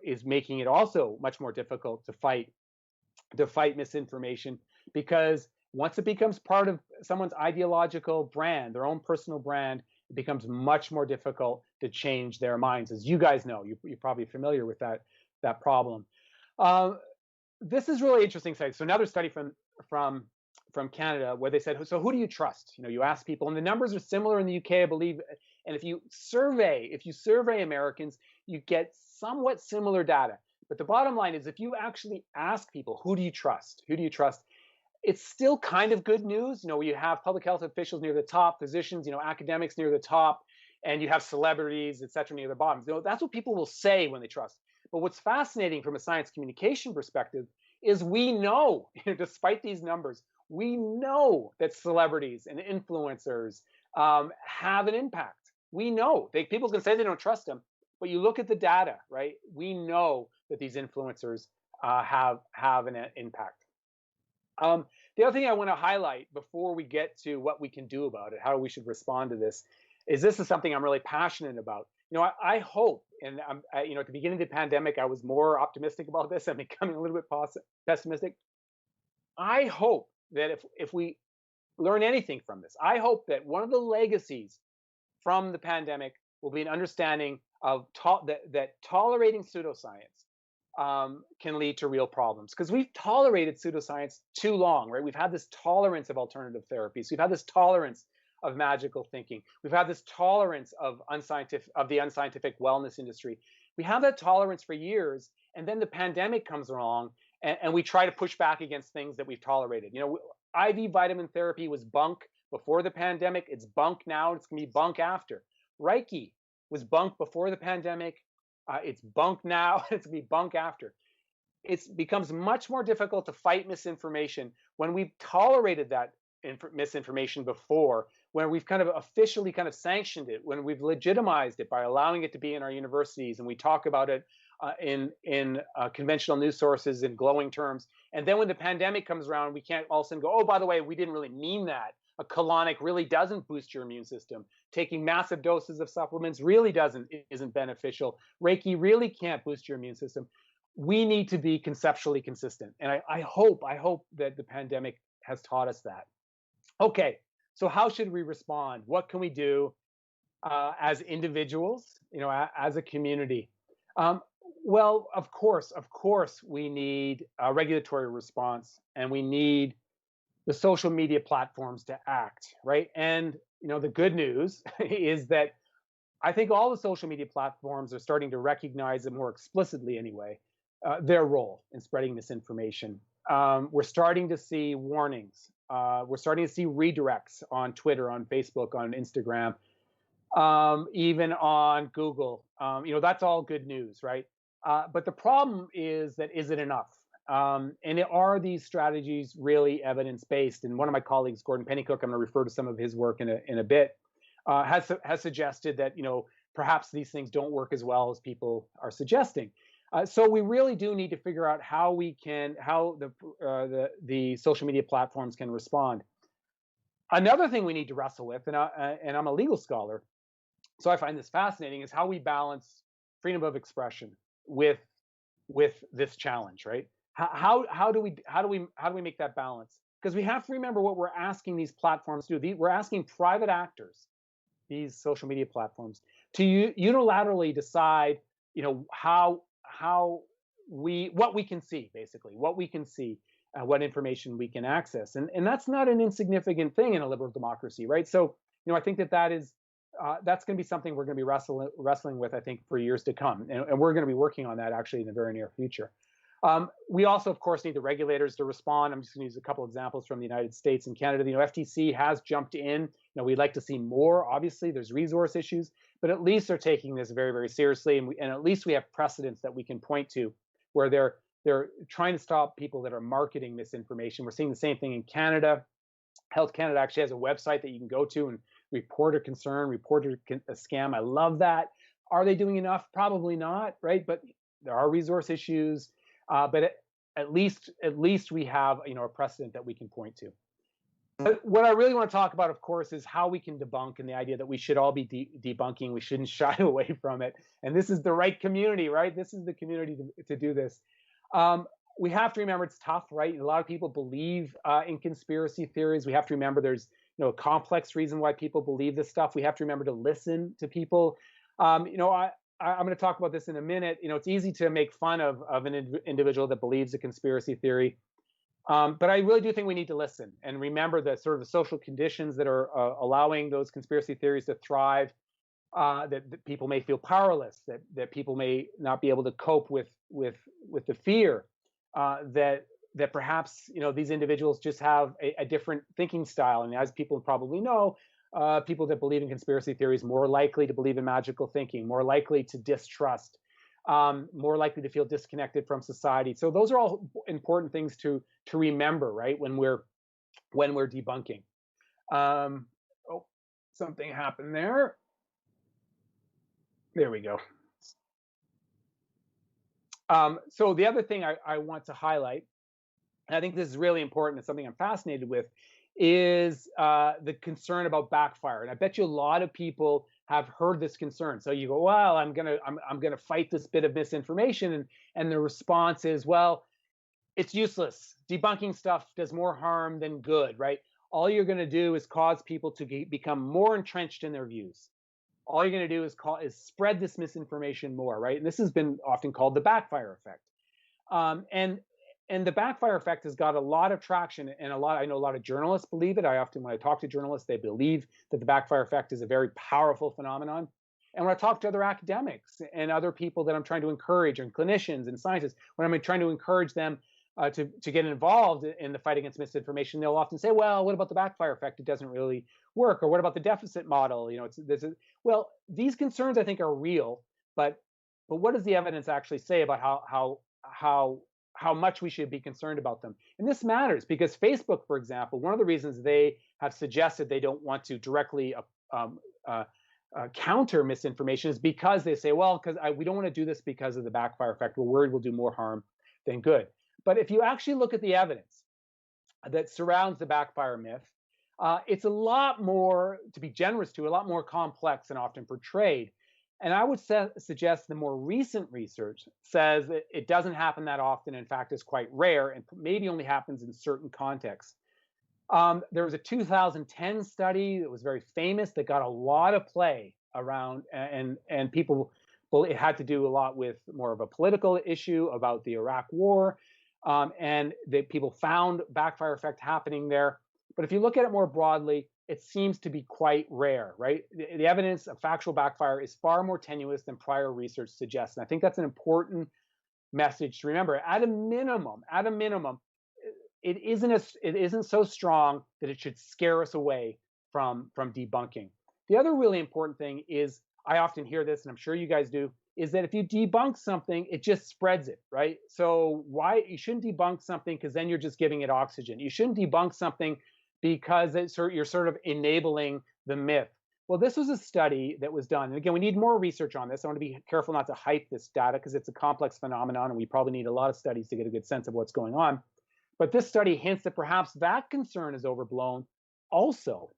is making it also much more difficult to fight misinformation, because once it becomes part of someone's ideological brand, their own personal brand, it becomes much more difficult to change their minds. As you guys know, you're probably familiar with that problem. This is really interesting study. So another study from Canada, where they said, so who do you trust? You ask people, and the numbers are similar in the UK, I believe. And if you survey Americans, you get somewhat similar data. But the bottom line is, if you actually ask people, who do you trust? Who do you trust? It's still kind of good news. You have public health officials near the top, physicians, academics near the top, and you have celebrities, et cetera, near the bottom. That's what people will say when they trust. But what's fascinating from a science communication perspective is we know, despite these numbers, we know that celebrities and influencers have an impact. We know. People can say they don't trust them, but you look at the data, right? We know that these influencers have an impact. The other thing I want to highlight before we get to what we can do about it, how we should respond to this is something I'm really passionate about. I hope, and at the beginning of the pandemic, I was more optimistic about this. I'm becoming a little bit pessimistic. I hope that if we learn anything from this, I hope that one of the legacies from the pandemic will be an understanding of that tolerating pseudoscience can lead to real problems, because we've tolerated pseudoscience too long, right? We've had this tolerance of alternative therapies. We've had this tolerance of magical thinking. We've had this tolerance of the unscientific wellness industry. We have that tolerance for years, and then the pandemic comes along, and we try to push back against things that we've tolerated. IV vitamin therapy was bunk before the pandemic. It's bunk now. It's going to be bunk after. Reiki was bunk before the pandemic. It's bunk now. It's going to be bunk after. It becomes much more difficult to fight misinformation when we've tolerated that misinformation before, when we've kind of officially kind of sanctioned it, when we've legitimized it by allowing it to be in our universities, and we talk about it in conventional news sources in glowing terms. And then when the pandemic comes around, we can't all of a sudden go, oh, by the way, we didn't really mean that. A colonic really doesn't boost your immune system. Taking massive doses of supplements really isn't beneficial. Reiki really can't boost your immune system. We need to be conceptually consistent. And I hope that the pandemic has taught us that. Okay, so how should we respond? What can we do as individuals, as a community? Well, of course, we need a regulatory response, and we need the social media platforms to act, right? And the good news is that I think all the social media platforms are starting to recognize it more explicitly anyway, their role in spreading misinformation. We're starting to see warnings. We're starting to see redirects on Twitter, on Facebook, on Instagram, even on Google. That's all good news, right? But the problem is that, is it enough? And are these strategies really evidence-based? And one of my colleagues, Gordon Pennycook, I'm going to refer to some of his work in a bit, has suggested that perhaps these things don't work as well as people are suggesting. So we really do need to figure out how the social media platforms can respond. Another thing we need to wrestle with, and I'm a legal scholar, so I find this fascinating, is how we balance freedom of expression with this challenge, right? How do we make that balance? Because we have to remember what we're asking these platforms to do. We're asking private actors, these social media platforms, to unilaterally decide, what we can see, basically, what information we can access, and that's not an insignificant thing in a liberal democracy, right? So, I think that is that's going to be something we're going to be wrestling with, I think, for years to come, and we're going to be working on that actually in the very near future. We also, of course, need the regulators to respond. I'm just going to use a couple examples from the United States and Canada. FTC has jumped in. We'd like to see more. Obviously, there's resource issues, but at least they're taking this very, very seriously, and at least we have precedents that we can point to where they're trying to stop people that are marketing misinformation. We're seeing the same thing in Canada. Health Canada actually has a website that you can go to and report a concern, report a scam. I love that. Are they doing enough? Probably not, right? But there are resource issues. But at least we have a precedent that we can point to. But what I really want to talk about, of course, is how we can debunk, and the idea that we should all be debunking. We shouldn't shy away from it. And this is the right community, right? This is the community to do this. We have to remember it's tough, right? A lot of people believe in conspiracy theories. We have to remember there's a complex reason why people believe this stuff. We have to remember to listen to people. I'm going to talk about this in a minute. It's easy to make fun of an individual that believes a conspiracy theory. But I really do think we need to listen and remember the sort of the social conditions that are allowing those conspiracy theories to thrive. That people may feel powerless, that people may not be able to cope with the fear, that perhaps these individuals just have a different thinking style. And as people probably know, people that believe in conspiracy theories more likely to believe in magical thinking, more likely to distrust, more likely to feel disconnected from society. So those are all important things to remember, right? When we're debunking. Oh, something happened there. There we go. So the other thing I want to highlight, and I think this is really important, it's something I'm fascinated with, is the concern about backfire. And I bet you a lot of people have heard this concern. So you go, well, I'm gonna fight this bit of misinformation, and the response is, well, it's useless. Debunking stuff does more harm than good, right? All you're gonna do is cause people to become more entrenched in their views. All you're going to do is spread this misinformation more, right? And this has been often called the backfire effect. And the backfire effect has got a lot of traction, and I know a lot of journalists believe it. When I talk to journalists, they believe that the backfire effect is a very powerful phenomenon. And when I talk to other academics and other people that I'm trying to encourage, and clinicians and scientists, when I'm trying to encourage them to get involved in the fight against misinformation, they'll often say, well, what about the backfire effect? It doesn't really work. Or what about the deficit model? Well, these concerns I think are real, but what does the evidence actually say about how much we should be concerned about them? And this matters because Facebook, for example, one of the reasons they have suggested they don't want to directly counter misinformation is because they say, well, because we don't want to do this because of the backfire effect. We're worried we'll do more harm than good. But if you actually look at the evidence that surrounds the backfire myth, it's a lot more, to be generous to, a lot more complex and often portrayed. And I would suggest the more recent research says that it doesn't happen that often. In fact, it's quite rare and maybe only happens in certain contexts. There was a 2010 study that was very famous that got a lot of play around, and people, well, it had to do a lot with more of a political issue about the Iraq War. And people found backfire effect happening there. But if you look at it more broadly, it seems to be quite rare, right? The evidence of factual backfire is far more tenuous than prior research suggests. And I think that's an important message to remember. At a minimum, it isn't so strong that it should scare us away from debunking. The other really important thing is, I often hear this, and I'm sure you guys do, is that if you debunk something, it just spreads it, right? So you shouldn't debunk something because then you're just giving it oxygen. You shouldn't debunk something because you're sort of enabling the myth. Well, this was a study that was done. And again, we need more research on this. I want to be careful not to hype this data because it's a complex phenomenon, and we probably need a lot of studies to get a good sense of what's going on. But this study hints that perhaps that concern is overblown. Also,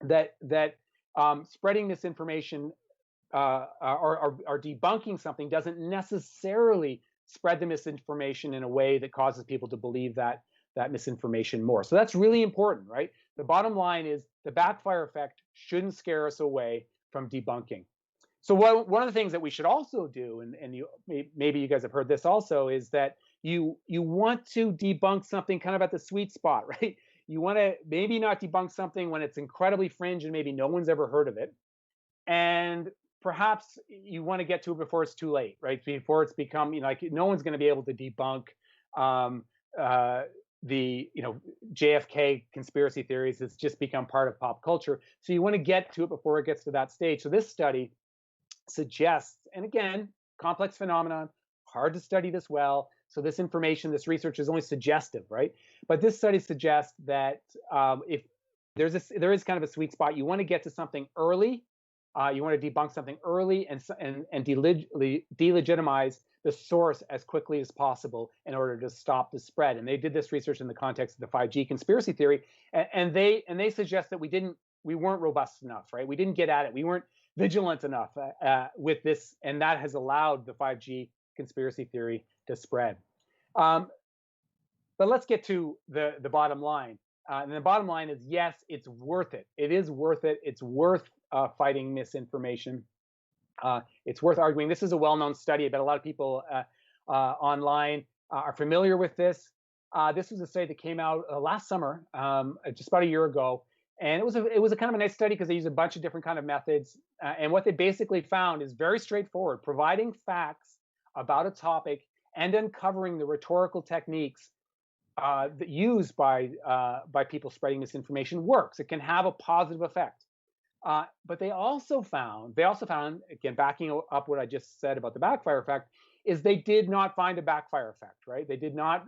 that spreading misinformation or debunking something doesn't necessarily spread the misinformation in a way that causes people to believe that misinformation more. So that's really important, right? The bottom line is the backfire effect shouldn't scare us away from debunking. So one of the things that we should also do, and maybe you guys have heard this also, is that you want to debunk something kind of at the sweet spot, right? You want to maybe not debunk something when it's incredibly fringe and maybe no one's ever heard of it. And perhaps you want to get to it before it's too late, right? Before it's become, like no one's going to be able to debunk the JFK conspiracy theories. It's just become part of pop culture. So you want to get to it before it gets to that stage. So this study suggests, and again, complex phenomenon, hard to study this well. So this information, this research is only suggestive, right? But this study suggests that if there is kind of a sweet spot. You want to get to something early. You want to debunk something early and delegitimize the source as quickly as possible in order to stop the spread. And they did this research in the context of the 5G conspiracy theory, and they suggest that we weren't robust enough, right? We didn't get at it. We weren't vigilant enough with this, and that has allowed the 5G conspiracy theory to spread. But let's get to the bottom line. And the bottom line is, yes, it's worth it. It is worth it. It's worth fighting misinformation. It's worth arguing. This is a well-known study. I bet a lot of people online are familiar with this. This was a study that came out last summer, just about a year ago, and it was a kind of a nice study because they used a bunch of different kind of methods. And what they basically found is very straightforward: providing facts about a topic and uncovering the rhetorical techniques that used by people spreading misinformation works. It can have a positive effect. But they also found, again, backing up what I just said about the backfire effect, is they did not find a backfire effect, right? They did not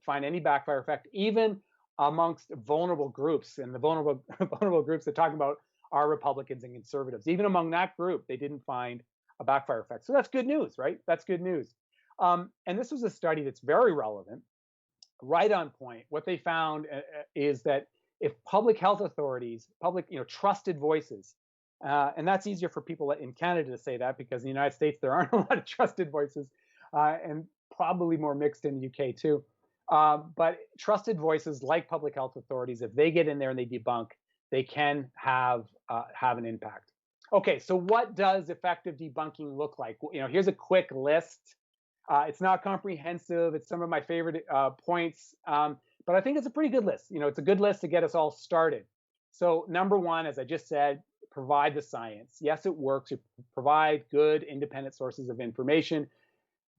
find any backfire effect, even amongst vulnerable groups. And the vulnerable groups they're talking about are Republicans and conservatives. Even among that group, they didn't find a backfire effect. So that's good news, right? That's good news. And this was a study that's very relevant, right on point. What they found is that if public health authorities, trusted voices, and that's easier for people in Canada to say that because in the United States there aren't a lot of trusted voices, and probably more mixed in the UK too. But trusted voices like public health authorities, if they get in there and they debunk, they can have an impact. Okay, so what does effective debunking look like? Here's a quick list. It's not comprehensive. It's some of my favorite points. But I think it's a pretty good list. It's a good list to get us all started. So number one, as I just said, provide the science. Yes, it works. You provide good independent sources of information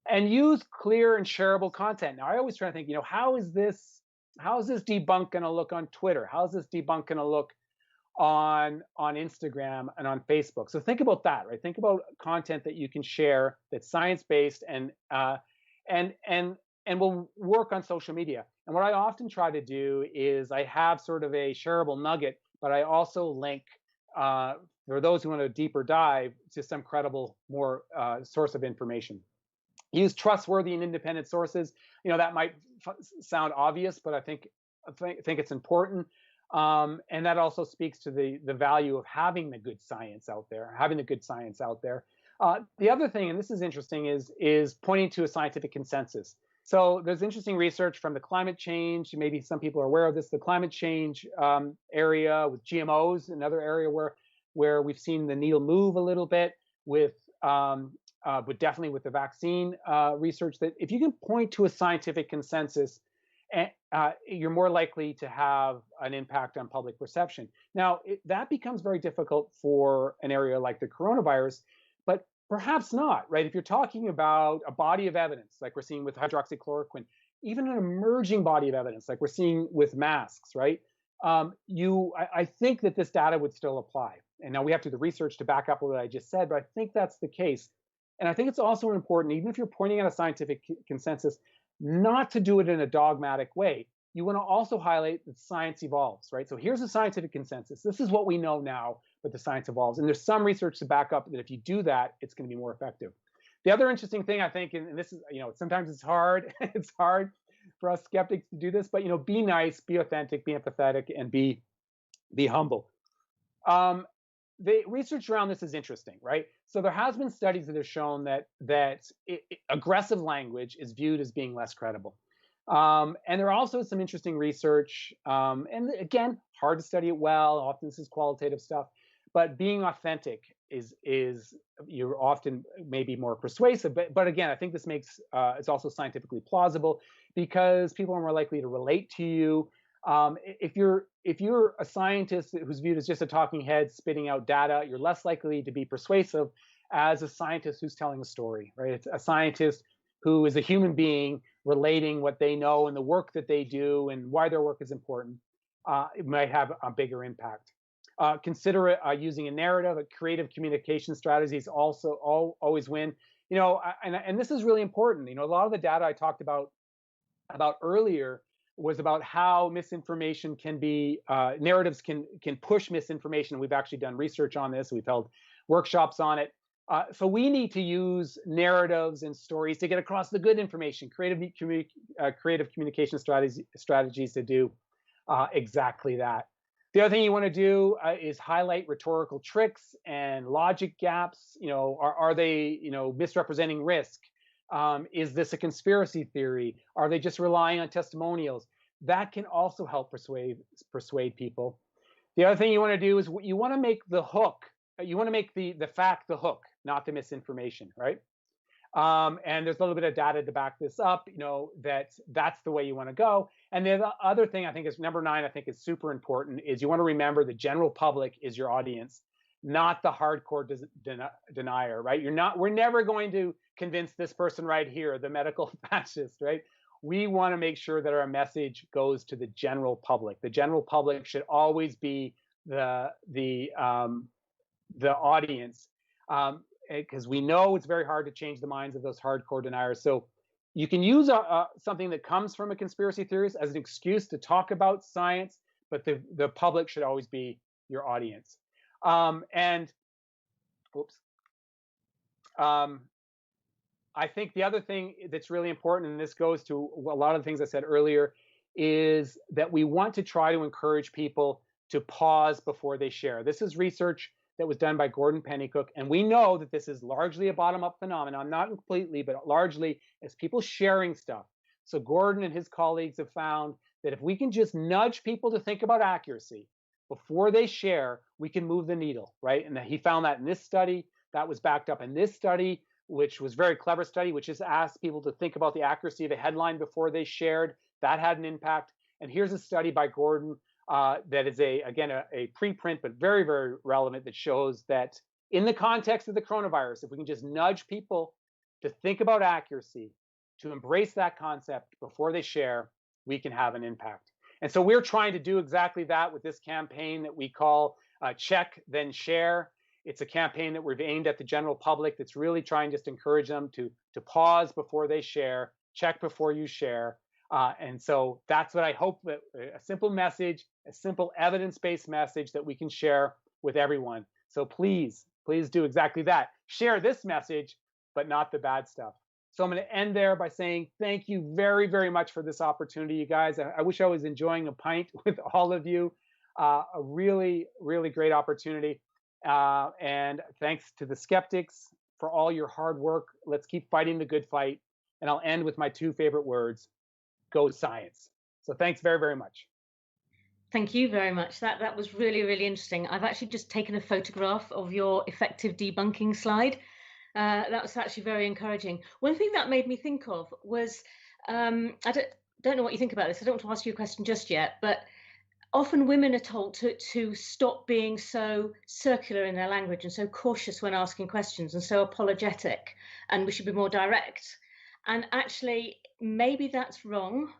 and use clear and shareable content. Now, I always try to think, how is this debunk going to look on Twitter? How is this debunk going to look on Instagram and on Facebook? So think about that, right? Think about content that you can share that's science-based and will work on social media. And what I often try to do is I have sort of a shareable nugget, but I also link, for those who want a deeper dive, to some credible, more source of information. Use trustworthy and independent sources. That might sound obvious, but I think it's important. And that also speaks to the value of having the good science out there, The other thing, and this is interesting, is pointing to a scientific consensus. So there's interesting research from the climate change. Maybe some people are aware of this. The climate change area with GMOs, another area where we've seen the needle move a little bit but definitely with the vaccine research, that if you can point to a scientific consensus, you're more likely to have an impact on public perception. Now, that becomes very difficult for an area like the coronavirus, but perhaps not, right? If you're talking about a body of evidence, like we're seeing with hydroxychloroquine, even an emerging body of evidence, like we're seeing with masks, right? I think that this data would still apply. And now we have to do the research to back up what I just said, but I think that's the case. And I think it's also important, even if you're pointing out a scientific consensus, not to do it in a dogmatic way. You want to also highlight that science evolves, right? So here's a scientific consensus. This is what we know now, but the science evolves. And there's some research to back up that if you do that, it's going to be more effective. The other interesting thing, I think, and this is, sometimes it's hard, it's hard for us skeptics to do this, but, be nice, be authentic, be empathetic, and be humble. The research around this is interesting, right? So there has been studies that have shown that aggressive language is viewed as being less credible. And there are also some interesting research, and again, hard to study it well. Often this is qualitative stuff, but being authentic is you're often maybe more persuasive. But again, I think this makes it's also scientifically plausible because people are more likely to relate to you. If you're a scientist who's viewed as just a talking head spitting out data, you're less likely to be persuasive as a scientist who's telling a story, right? It's a scientist who is a human being relating what they know and the work that they do and why their work is important. It might have a bigger impact. Consider using a narrative. Creative communication strategies also always win. And this is really important. A lot of the data I talked about earlier was about how misinformation can be, narratives can push misinformation. We've actually done research on this. We've held workshops on it. So we need to use narratives and stories to get across the good information, creative communication strategies to do exactly that. The other thing you want to do is highlight rhetorical tricks and logic gaps. Are they, misrepresenting risk? Is this a conspiracy theory? Are they just relying on testimonials? That can also help persuade people. The other thing you want to do is you want to make the hook. You want to make the fact the hook, not the misinformation, right? And there's a little bit of data to back this up. That's the way you want to go. And the other thing I think is number 9. I think is super important is you want to remember the general public is your audience, not the hardcore denier, right? We're never going to convince this person right here, the medical fascist, right? We want to make sure that our message goes to the general public. The general public should always be the audience, because we know it's very hard to change the minds of those hardcore deniers. So you can use something that comes from a conspiracy theorist as an excuse to talk about science, but the public should always be your audience. I think the other thing that's really important, and this goes to a lot of the things I said earlier, is that we want to try to encourage people to pause before they share. This is research that was done by Gordon Pennycook, and we know that this is largely a bottom-up phenomenon, not completely, but largely as people sharing stuff. So Gordon and his colleagues have found that if we can just nudge people to think about accuracy before they share, we can move the needle, right? And he found that in this study, that was backed up in this study, which was a very clever study, which just asked people to think about the accuracy of a headline before they shared. That had an impact. And here's a study by Gordon that is a preprint, but very, very relevant, that shows that in the context of the coronavirus, if we can just nudge people to think about accuracy, to embrace that concept before they share, we can have an impact. And so we're trying to do exactly that with this campaign that we call Check, Then Share. It's a campaign that we've aimed at the general public that's really trying just to encourage them to pause before they share, check before you share. And so that's what I hope, that a simple message, a simple evidence-based message that we can share with everyone. So please do exactly that. Share this message, but not the bad stuff. So I'm going to end there by saying thank you very, very much for this opportunity, you guys. I wish I was enjoying a pint with all of you. A really, really great opportunity. And thanks to the Skeptics for all your hard work. Let's keep fighting the good fight. And I'll end with my 2 favorite words: go science. So thanks very, very much. Thank you very much. That was really, really interesting. I've actually just taken a photograph of your effective debunking slide. That was actually very encouraging. One thing that made me think of was, I don't know what you think about this. I don't want to ask you a question just yet, but often women are told to stop being so circular in their language and so cautious when asking questions and so apologetic, and we should be more direct. And actually, maybe that's wrong.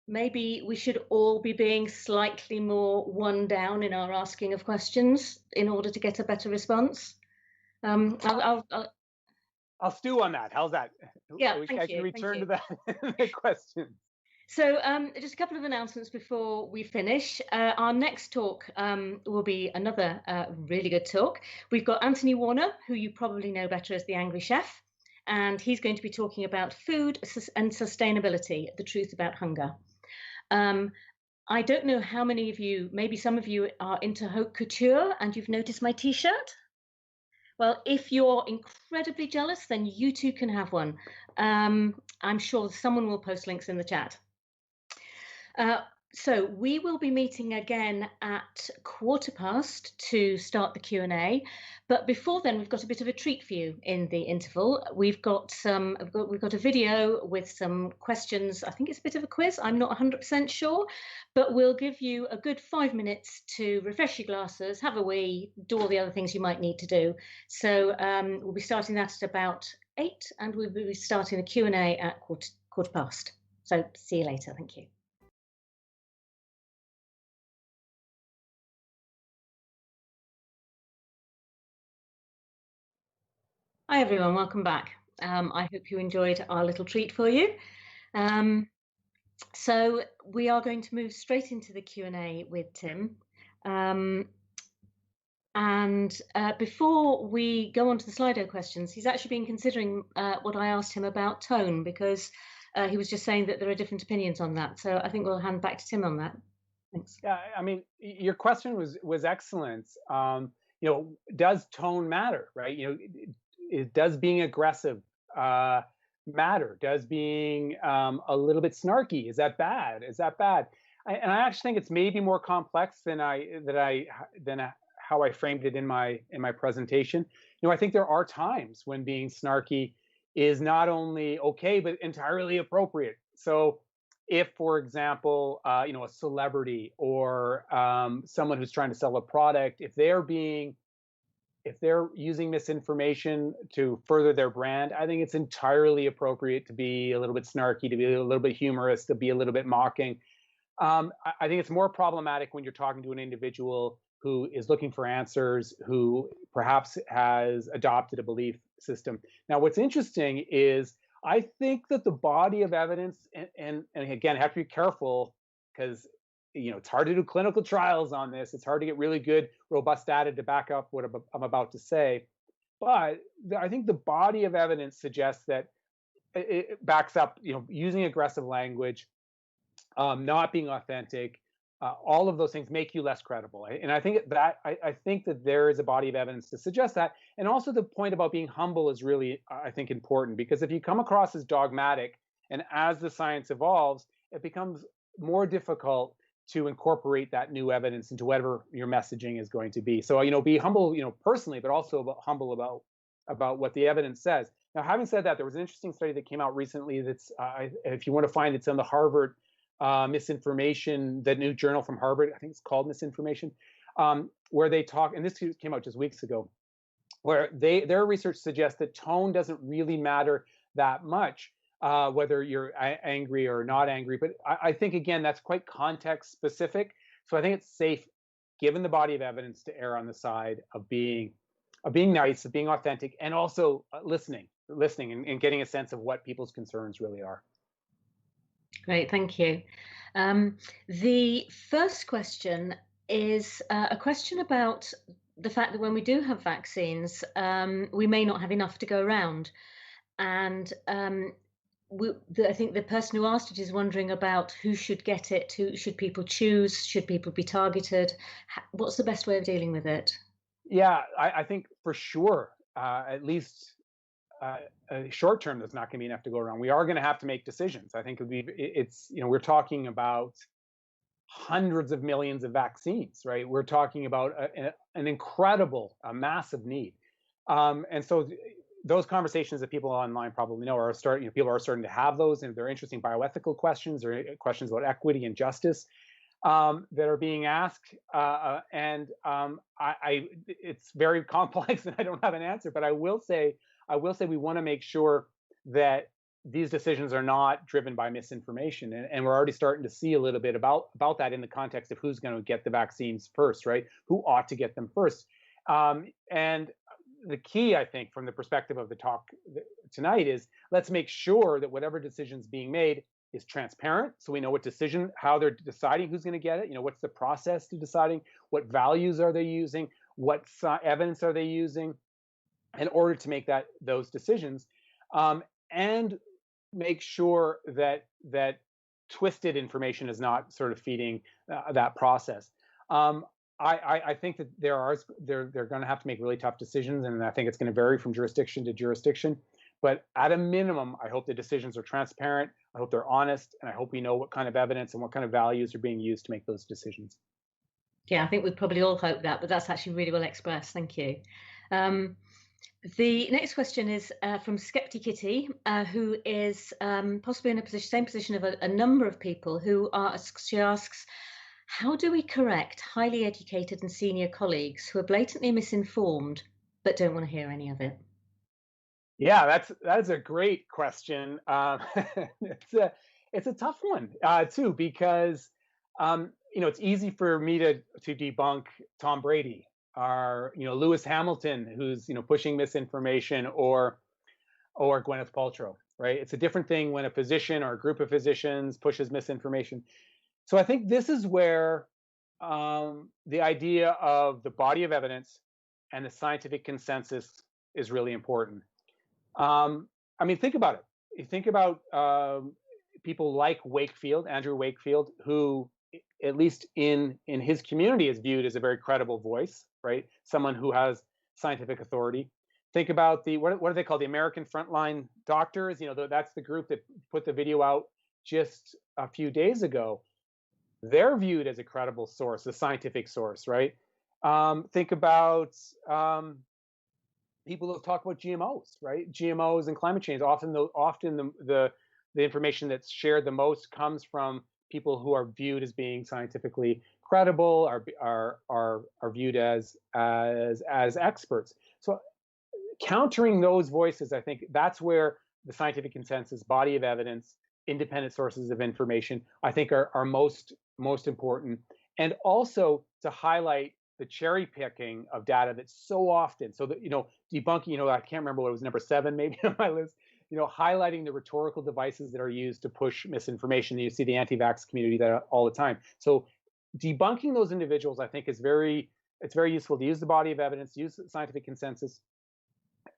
Maybe we should all be being slightly more one down in our asking of questions in order to get a better response. I'll stew on that. How's that? Yeah, I can return to that question. So just a couple of announcements before we finish. Our next talk will be another really good talk. We've got Anthony Warner, who you probably know better as the Angry Chef, and he's going to be talking about food and sustainability, the truth about hunger. I don't know how many of you, maybe some of you are into haute couture and you've noticed my t-shirt. Well, if you're incredibly jealous, then you too can have one. I'm sure someone will post links in the chat. So we will be meeting again at 1:15 to start the Q&A. But before then, we've got a bit of a treat for you in the interval. We've got a video with some questions. I think it's a bit of a quiz. I'm not 100% sure, but we'll give you a good 5 minutes to refresh your glasses, have a wee, do all the other things you might need to do. So we'll be starting that at about 8, and we'll be starting the Q&A at quarter past. So see you later. Thank you. Hi everyone, welcome back. I hope you enjoyed our little treat for you. So we are going to move straight into the Q&A with Tim. Um, and before we go on to the Slido questions, he's actually been considering what I asked him about tone, because he was just saying that there are different opinions on that. So I think we'll hand back to Tim on that. Thanks. Yeah, I mean, your question was excellent. Does tone matter, right? Does being aggressive matter? Does being a little bit snarky, is that bad? Is that bad? And I actually think it's maybe more complex than how I framed it in my presentation. I think there are times when being snarky is not only okay but entirely appropriate. So if, for example, a celebrity or someone who's trying to sell a product, if they're using misinformation to further their brand, I think it's entirely appropriate to be a little bit snarky, to be a little bit humorous, to be a little bit mocking. I think it's more problematic when you're talking to an individual who is looking for answers, who perhaps has adopted a belief system. Now, what's interesting is I think that the body of evidence, and again, I have to be careful because it's hard to do clinical trials on this. It's hard to get really good, robust data to back up what I'm about to say. But I think the body of evidence suggests that it backs up, using aggressive language, not being authentic, all of those things make you less credible. And I think that there is a body of evidence to suggest that. And also the point about being humble is really, I think, important, because if you come across as dogmatic, and as the science evolves, it becomes more difficult to incorporate that new evidence into whatever your messaging is going to be. So, be humble, personally, but also humble about what the evidence says. Now, having said that, there was an interesting study that came out recently that's, if you want to find, it's on the Harvard misinformation, the new journal from Harvard, I think it's called Misinformation, where they talk, and this came out just weeks ago, where their research suggests that tone doesn't really matter that much, whether you're angry or not angry. But I think, again, that's quite context specific. So I think it's safe, given the body of evidence, to err on the side of being nice, of being authentic, and also listening and getting a sense of what people's concerns really are. Great, thank you. The first question is a question about the fact that when we do have vaccines, we may not have enough to go around. And I think the person who asked it is wondering about who should get it, should people choose, should people be targeted? What's the best way of dealing with it? Yeah, I think for sure, at least short term, there's not going to be enough to go around. We are going to have to make decisions. I think we're talking about hundreds of millions of vaccines, right? We're talking about an incredible, a massive need. And so those conversations that people online probably know are starting, people are starting to have those, and they're interesting bioethical questions or questions about equity and justice that are being asked. It's very complex and I don't have an answer, but I will say we want to make sure that these decisions are not driven by misinformation. And we're already starting to see a little bit about that in the context of who's going to get the vaccines first, right? Who ought to get them first. And the key, I think, from the perspective of the talk tonight is, let's make sure that whatever decision's being made is transparent, so we know how they're deciding who's going to get it. What's the process to deciding, what values are they using, what evidence are they using in order to make those decisions, and make sure that twisted information is not sort of feeding that process. I think that they're going to have to make really tough decisions, and I think it's going to vary from jurisdiction to jurisdiction. But at a minimum, I hope the decisions are transparent. I hope they're honest, and I hope we know what kind of evidence and what kind of values are being used to make those decisions. Yeah, I think we'd probably all hope that, but that's actually really well expressed. Thank you. The next question is from Skeptic Kitty, who is possibly in same position of a number of people she asks, how do we correct highly educated and senior colleagues who are blatantly misinformed but don't want to hear any of it? Yeah, that's a great question. It's a tough one too, because it's easy for me to debunk Tom Brady, or Lewis Hamilton, who's pushing misinformation, or Gwyneth Paltrow, right? It's a different thing when a physician or a group of physicians pushes misinformation. So I think this is where the idea of the body of evidence and the scientific consensus is really important. I mean, think about it. You think about people like Wakefield, Andrew Wakefield, who, at least in his community, is viewed as a very credible voice, right? Someone who has scientific authority. Think about the what do they call the American Frontline Doctors? You know, that's the group that put the video out just a few days ago. They're viewed as a credible source, a scientific source, right? Think about people who talk about GMOs, right? GMOs and climate change. Often the information that's shared the most comes from people who are viewed as being scientifically credible, are viewed as experts. So countering those voices, I think that's where the scientific consensus, body of evidence, independent sources of information, I think are most important. And also to highlight the cherry picking of data that's so often, so that, debunking, I can't remember what it was, number 7 maybe on my list, highlighting the rhetorical devices that are used to push misinformation. You see the anti-vax community that all the time. So debunking those individuals, I think, it's very useful to use the body of evidence, use scientific consensus,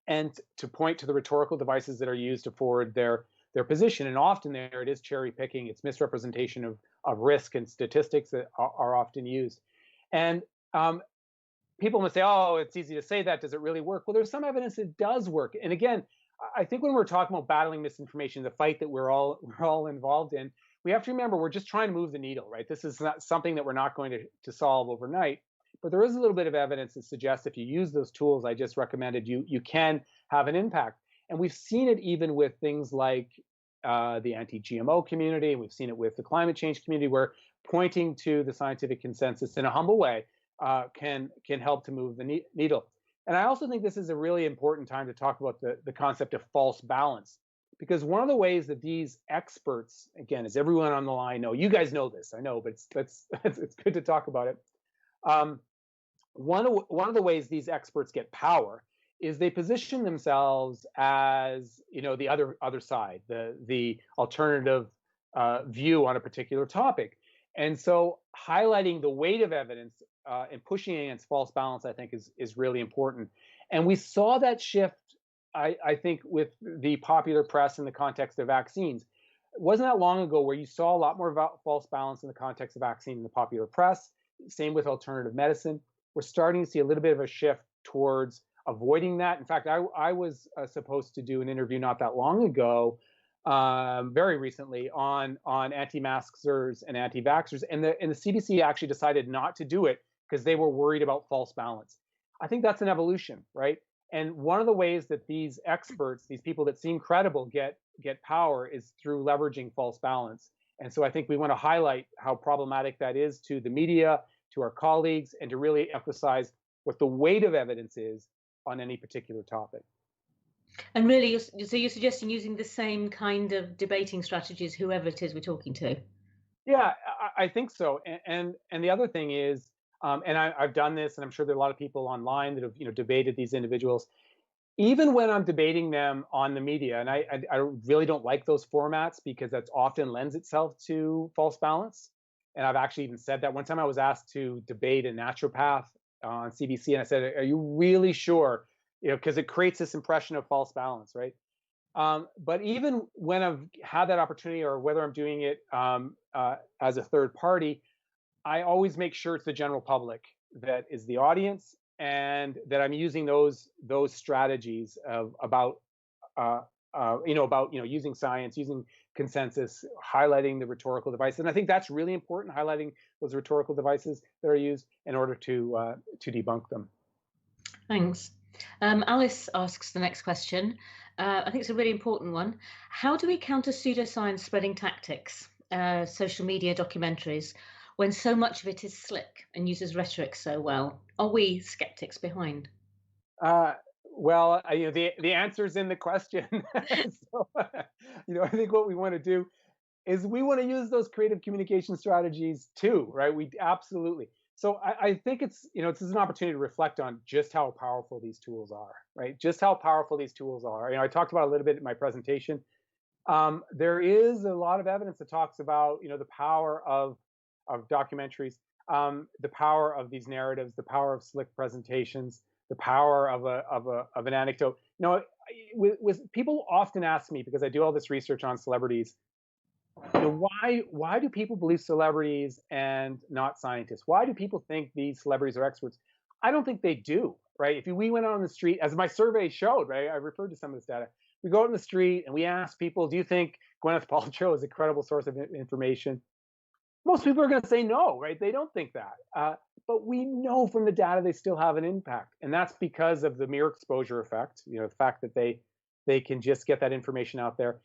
and to point to the rhetorical devices that are used to forward their position. And often there it is cherry picking, it's misrepresentation of risk and statistics that are often used. And people must say, oh, it's easy to say that. Does it really work? Well, there's some evidence it does work. And again, I think when we're talking about battling misinformation, the fight that we're all involved in, we have to remember we're just trying to move the needle, right? This is not something that we're not going to solve overnight. But there is a little bit of evidence that suggests if you use those tools I just recommended, you can have an impact. And we've seen it even with things like the anti-GMO community, and we've seen it with the climate change community, where pointing to the scientific consensus in a humble way can help to move the needle. And I also think this is a really important time to talk about the concept of false balance, because one of the ways that these experts, again, as everyone on the line know, you guys know this, I know, but it's good to talk about it. One of the ways these experts get power is they position themselves as, the other side, the alternative view on a particular topic. And so highlighting the weight of evidence and pushing against false balance, I think, is really important. And we saw that shift, I think, with the popular press in the context of vaccines. It wasn't that long ago where you saw a lot more false balance in the context of vaccine in the popular press. Same with alternative medicine. We're starting to see a little bit of a shift towards avoiding that. In fact, I was supposed to do an interview not that long ago, very recently, on anti-maskers and anti-vaxxers, and the CDC actually decided not to do it because they were worried about false balance. I think that's an evolution, right? And one of the ways that these experts, these people that seem credible, get power is through leveraging false balance. And so I think we want to highlight how problematic that is to the media, to our colleagues, and to really emphasize what the weight of evidence is on any particular topic. And really, so you're suggesting using the same kind of debating strategies, whoever it is we're talking to? Yeah, I think so. And the other thing is, and I've done this, and I'm sure there are a lot of people online that have debated these individuals. Even when I'm debating them on the media, and I really don't like those formats because that often lends itself to false balance. And I've actually even said that. One time I was asked to debate a naturopath on CBC, and I said, "Are you really sure?" Because it creates this impression of false balance, right? But even when I've had that opportunity, or whether I'm doing it as a third party, I always make sure it's the general public that is the audience, and that I'm using those strategies about using science, using consensus, highlighting the rhetorical device. And I think that's really important, highlighting those rhetorical devices that are used in order to debunk them. Thanks. Alice asks the next question. I think it's a really important one. How do we counter pseudoscience spreading tactics, social media documentaries, when so much of it is slick and uses rhetoric so well? Are we skeptics behind? Well, the answer's in the question. So, I think what we want to do is we want to use those creative communication strategies too, right? We absolutely. So I think it's this is an opportunity to reflect on just how powerful these tools are, right? Just how powerful these tools are. I talked about a little bit in my presentation. There is a lot of evidence that talks about, the power of documentaries, the power of these narratives, the power of slick presentations, the power of an anecdote. With people often ask me, because I do all this research on celebrities, why do people believe celebrities and not scientists? Why do people think these celebrities are experts? I don't think they do, right? If we went on the street, as my survey showed, right, I referred to some of this data. We go out in the street and we ask people, do you think Gwyneth Paltrow is a credible source of information? Most people are going to say no, right? They don't think that. But we know from the data they still have an impact, and that's because of the mere exposure effect. The fact that they can just get that information out there,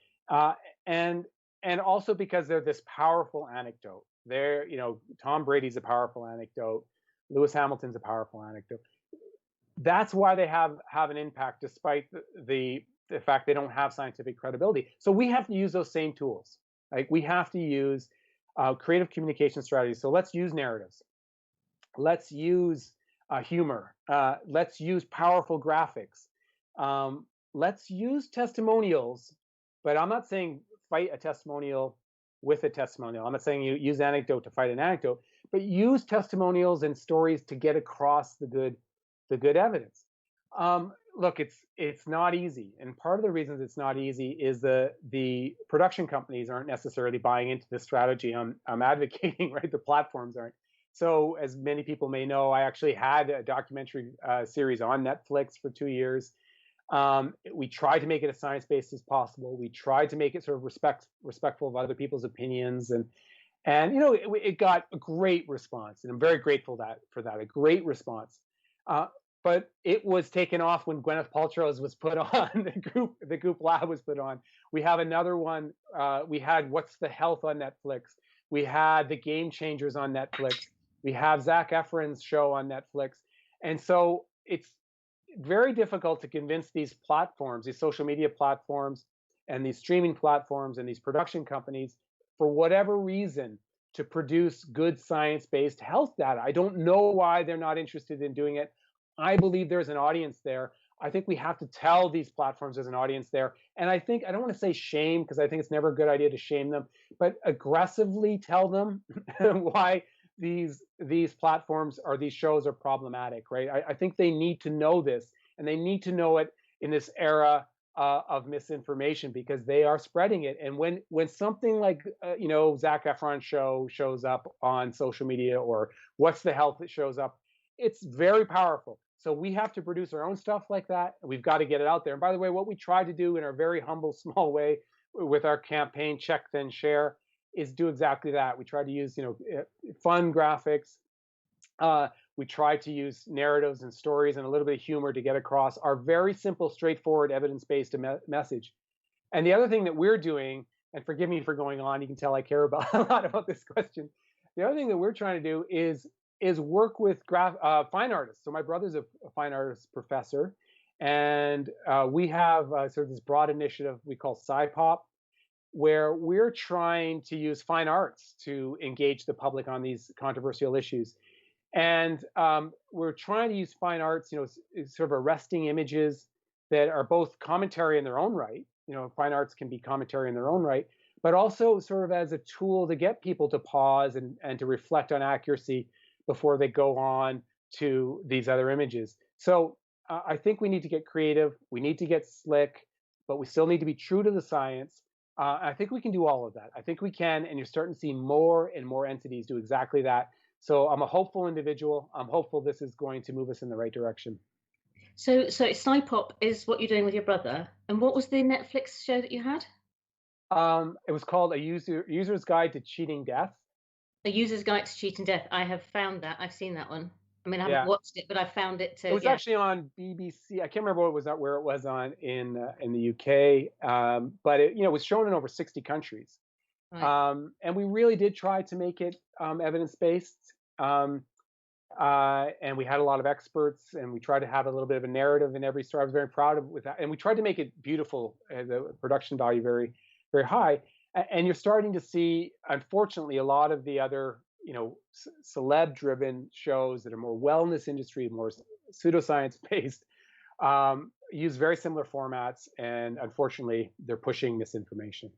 and also because they're this powerful anecdote. Tom Brady's a powerful anecdote. Lewis Hamilton's a powerful anecdote. That's why they have an impact, despite the fact they don't have scientific credibility. So we have to use those same tools. Like, we have to use creative communication strategies. So let's use narratives. Let's use humor. Let's use powerful graphics. Let's use testimonials. But I'm not saying fight a testimonial with a testimonial. I'm not saying you use anecdote to fight an anecdote, but use testimonials and stories to get across the good evidence. Look, it's not easy, and part of the reasons it's not easy is the production companies aren't necessarily buying into the strategy I'm advocating, right? The platforms aren't. So, as many people may know, I actually had a documentary series on Netflix for 2 years. We tried to make it as science-based as possible. We tried to make it sort of respectful of other people's opinions, and it got a great response, and I'm very grateful for that. A great response. But it was taken off when Gwyneth Paltrow's was put on. The Goop Lab was put on. We have another one. We had What's the Health on Netflix. We had The Game Changers on Netflix. We have Zac Efron's show on Netflix. And so it's very difficult to convince these platforms, these social media platforms, and these streaming platforms, and these production companies, for whatever reason, to produce good science-based health data. I don't know why they're not interested in doing it. I believe there's an audience there. I think we have to tell these platforms there's an audience there. And I don't want to say shame, because I think it's never a good idea to shame them, but aggressively tell them why these platforms or these shows are problematic, right? I think they need to know this, and they need to know it in this era of misinformation, because they are spreading it. And when something like Zac Efron's show shows up on social media, or What's the Health that shows up, it's very powerful. So we have to produce our own stuff like that. We've got to get it out there. And by the way, what we try to do in our very humble, small way with our campaign, Check Then Share, is do exactly that. We try to use fun graphics. We try to use narratives and stories and a little bit of humor to get across our very simple, straightforward, evidence-based message. And the other thing that we're doing, and forgive me for going on, you can tell I care about a lot about this question. The other thing that we're trying to do is work with fine artists. So my brother's a fine artist professor, and we have sort of this broad initiative we call SciPop, where we're trying to use fine arts to engage the public on these controversial issues. And we're trying to use fine arts, sort of arresting images that are both commentary in their own right. Fine arts can be commentary in their own right, but also sort of as a tool to get people to pause and to reflect on accuracy before they go on to these other images. So I think we need to get creative. We need to get slick, but we still need to be true to the science. I think we can do all of that. I think we can, and you're starting to see more and more entities do exactly that. So I'm a hopeful individual. I'm hopeful this is going to move us in the right direction. So SciPop is what you're doing with your brother. And what was the Netflix show that you had? It was called A User's Guide to Cheating Death. A User's Guide to Cheating Death. I have found that. I've seen that one. I mean, I haven't watched it, but I found it too. It was actually on BBC. I can't remember where it was on in the UK, but it was shown in over 60 countries. Right. And we really did try to make it evidence-based, and we had a lot of experts, and we tried to have a little bit of a narrative in every story. I was very proud of that, and we tried to make it beautiful. The production value very, very high, and you're starting to see, unfortunately, a lot of the other celeb-driven shows that are more wellness industry, more pseudoscience based, use very similar formats, and unfortunately, they're pushing misinformation.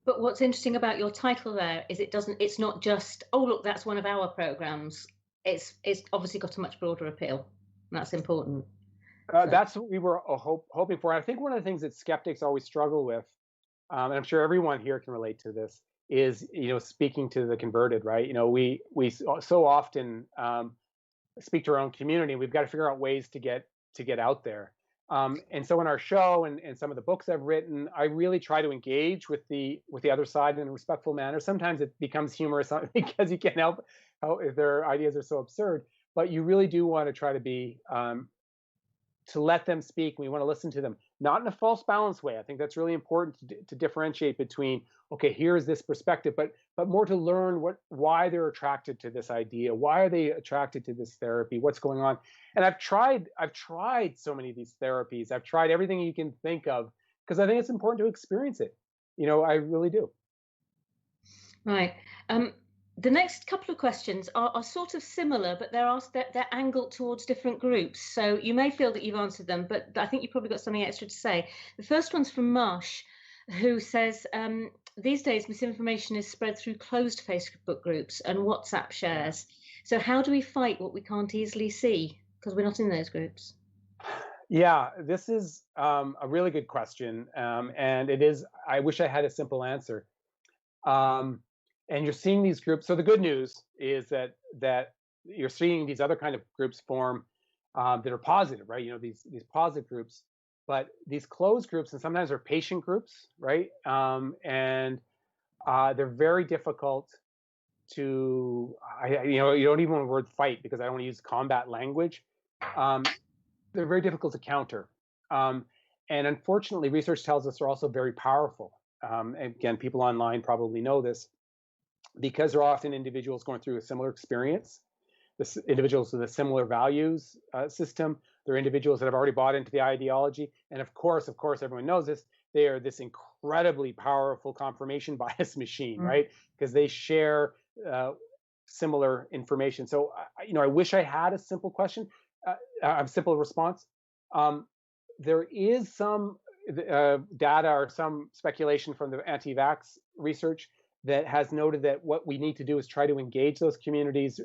But what's interesting about your title there is it's not just, oh, look, that's one of our programs. It's obviously got a much broader appeal. And that's important. So, That's what we were hoping for. And I think one of the things that skeptics always struggle with, and I'm sure everyone here can relate to this, is speaking to the converted, right? We so often speak to our own community. We've got to figure out ways to get out there. And so in our show and some of the books I've written, I really try to engage with the other side in a respectful manner. Sometimes it becomes humorous because you can't help how if their ideas are so absurd. But you really do want to try to be to let them speak. We want to listen to them, not in a false balance way. I think that's really important to differentiate between, okay, here's this perspective, but more to learn why they're attracted to this idea, why are they attracted to this therapy, what's going on. And I've tried so many of these therapies. I've tried everything you can think of because I think it's important to experience it. I really do. right. The next couple of questions are sort of similar, but they're angled towards different groups. So you may feel that you've answered them, but I think you've probably got something extra to say. The first one's from Marsh, who says, these days misinformation is spread through closed Facebook groups and WhatsApp shares. So how do we fight what we can't easily see? Because we're not in those groups. Yeah, this is a really good question, and it is. I wish I had a simple answer. And you're seeing these groups. So the good news is that you're seeing these other kind of groups form that are positive, right? These positive groups, but these closed groups, and sometimes they're patient groups, right? And they're very difficult to. You don't even want the word fight because I don't want to use combat language. They're very difficult to counter, and unfortunately, research tells us they're also very powerful. Again, people online probably know this, because they're often individuals going through a similar experience, individuals with a similar values system. They're individuals that have already bought into the ideology. And of course, everyone knows this, they are this incredibly powerful confirmation bias machine, right? Because they share similar information. So, I wish I had a simple question, a simple response. There is some data or some speculation from the anti-vax research that has noted that what we need to do is try to engage those communities.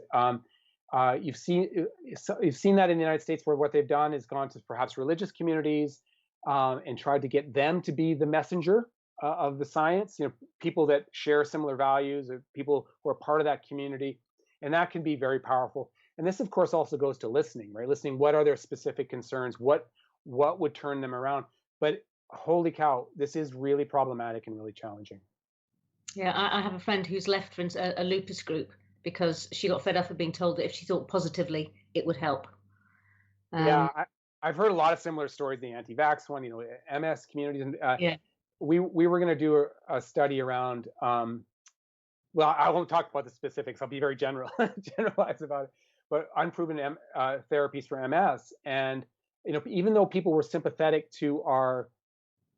You've seen that in the United States, where what they've done is gone to perhaps religious communities and tried to get them to be the messenger of the science. People that share similar values, or people who are part of that community, and that can be very powerful. And this, of course, also goes to listening, right? Listening. What are their specific concerns? What would turn them around? But holy cow, this is really problematic and really challenging. Yeah, I have a friend who's left, for instance, a lupus group because she got fed up of being told that if she thought positively, it would help. Yeah, I've heard a lot of similar stories. The anti-vax one, MS communities, and Yeah. we were going to do a study around. Well, I won't talk about the specifics. I'll be very generalized about it. But unproven therapies for MS, and even though people were sympathetic to our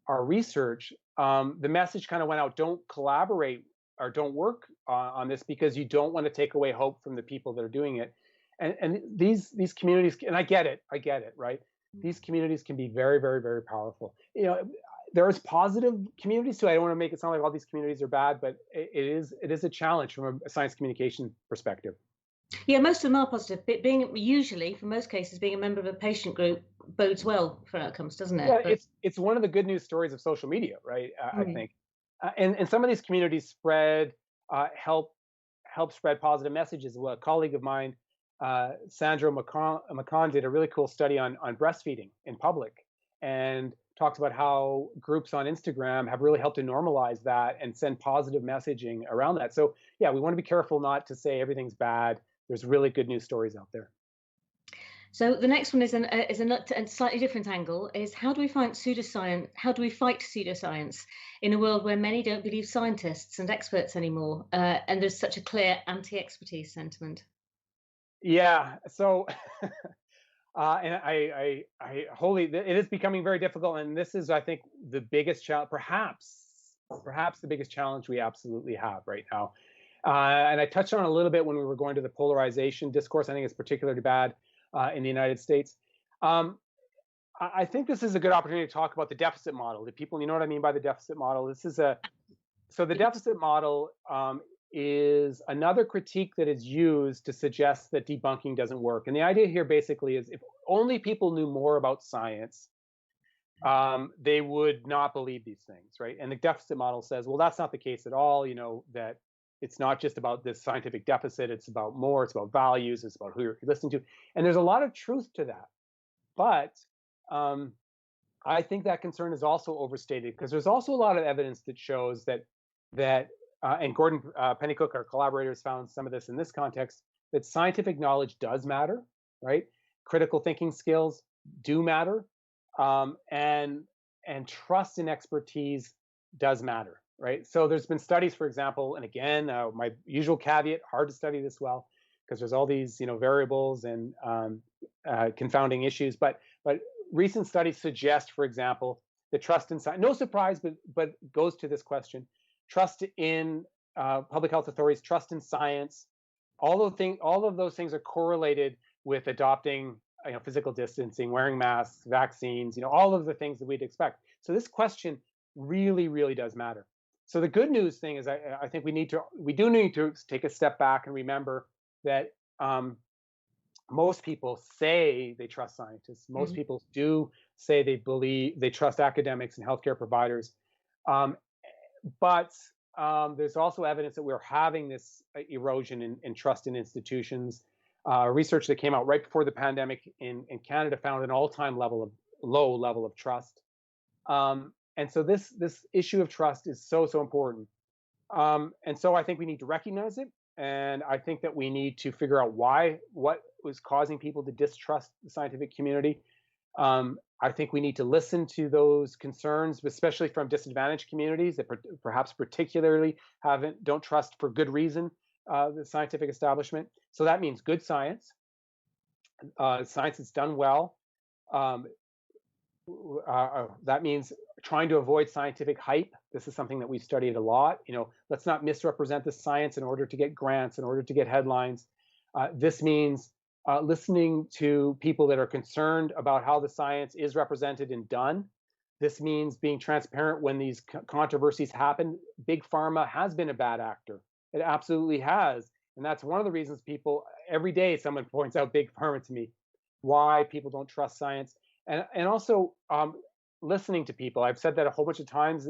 research, the message kind of went out: don't collaborate or don't work on this, because you don't want to take away hope from the people that are doing it. And these communities, and I get it, right? These communities can be very, very, very powerful. There's positive communities too. I don't want to make it sound like all these communities are bad, but it is a challenge from a science communication perspective. Yeah, most of them are positive. But usually, for most cases, being a member of a patient group bodes well for outcomes, doesn't it? Yeah, it's one of the good news stories of social media, right? I think, and some of these communities help spread positive messages. Well, a colleague of mine, Sandra McCon, did a really cool study on breastfeeding in public, and talks about how groups on Instagram have really helped to normalize that and send positive messaging around that. So yeah, we want to be careful not to say everything's bad. There's really good news stories out there. So the next one is a slightly different angle: is how do we fight pseudoscience? How do we fight pseudoscience in a world where many don't believe scientists and experts anymore, and there's such a clear anti-expertise sentiment? Yeah. So, and I it is becoming very difficult, and this is, I think, the biggest challenge, perhaps the biggest challenge we absolutely have right now. And I touched on it a little bit when we were going to the polarization discourse. I think it's particularly bad in the United States. I think this is a good opportunity to talk about the deficit model. Do people, you know what I mean by the deficit model? This is a So the deficit model is another critique that is used to suggest that debunking doesn't work. And the idea here basically is if only people knew more about science, they would not believe these things, right? And the deficit model says, well, that's not the case at all. That it's not just about this scientific deficit. It's about more. It's about values. It's about who you're listening to. And there's a lot of truth to that. But um, I think that concern is also overstated because there's also a lot of evidence that shows that and Gordon Pennycook, our collaborators, found some of this in this context, that scientific knowledge does matter, right? Critical thinking skills do matter, and trust in expertise does matter, right? So there's been studies, for example, and again, my usual caveat: hard to study this well because there's all these variables and confounding issues, but recent studies suggest, for example, that trust in science, no surprise, but goes to this question: trust in public health authorities, trust in science. All of those things are correlated with adopting physical distancing, wearing masks, vaccines, all of the things that we'd expect. So this question really, really does matter. So the good news thing is I think we do need to take a step back and remember that most people say they trust scientists. Most people do say they trust academics and healthcare providers. But there's also evidence that we're having this erosion in trust in institutions. Research that came out right before the pandemic in Canada found an all-time low level of trust. And so this issue of trust is so important. And so I think we need to recognize it. And I think that we need to figure out what was causing people to distrust the scientific community. I think we need to listen to those concerns, especially from disadvantaged communities that perhaps particularly don't trust for good reason the scientific establishment. So that means good science, science that's done well. That means trying to avoid scientific hype. This is something that we've studied a lot. Let's not misrepresent the science in order to get grants, in order to get headlines. This means listening to people that are concerned about how the science is represented and done. This means being transparent when these controversies happen. Big pharma has been a bad actor. It absolutely has. And that's one of the reasons every day someone points out big pharma to me, why people don't trust science. And also listening to people. I've said that a whole bunch of times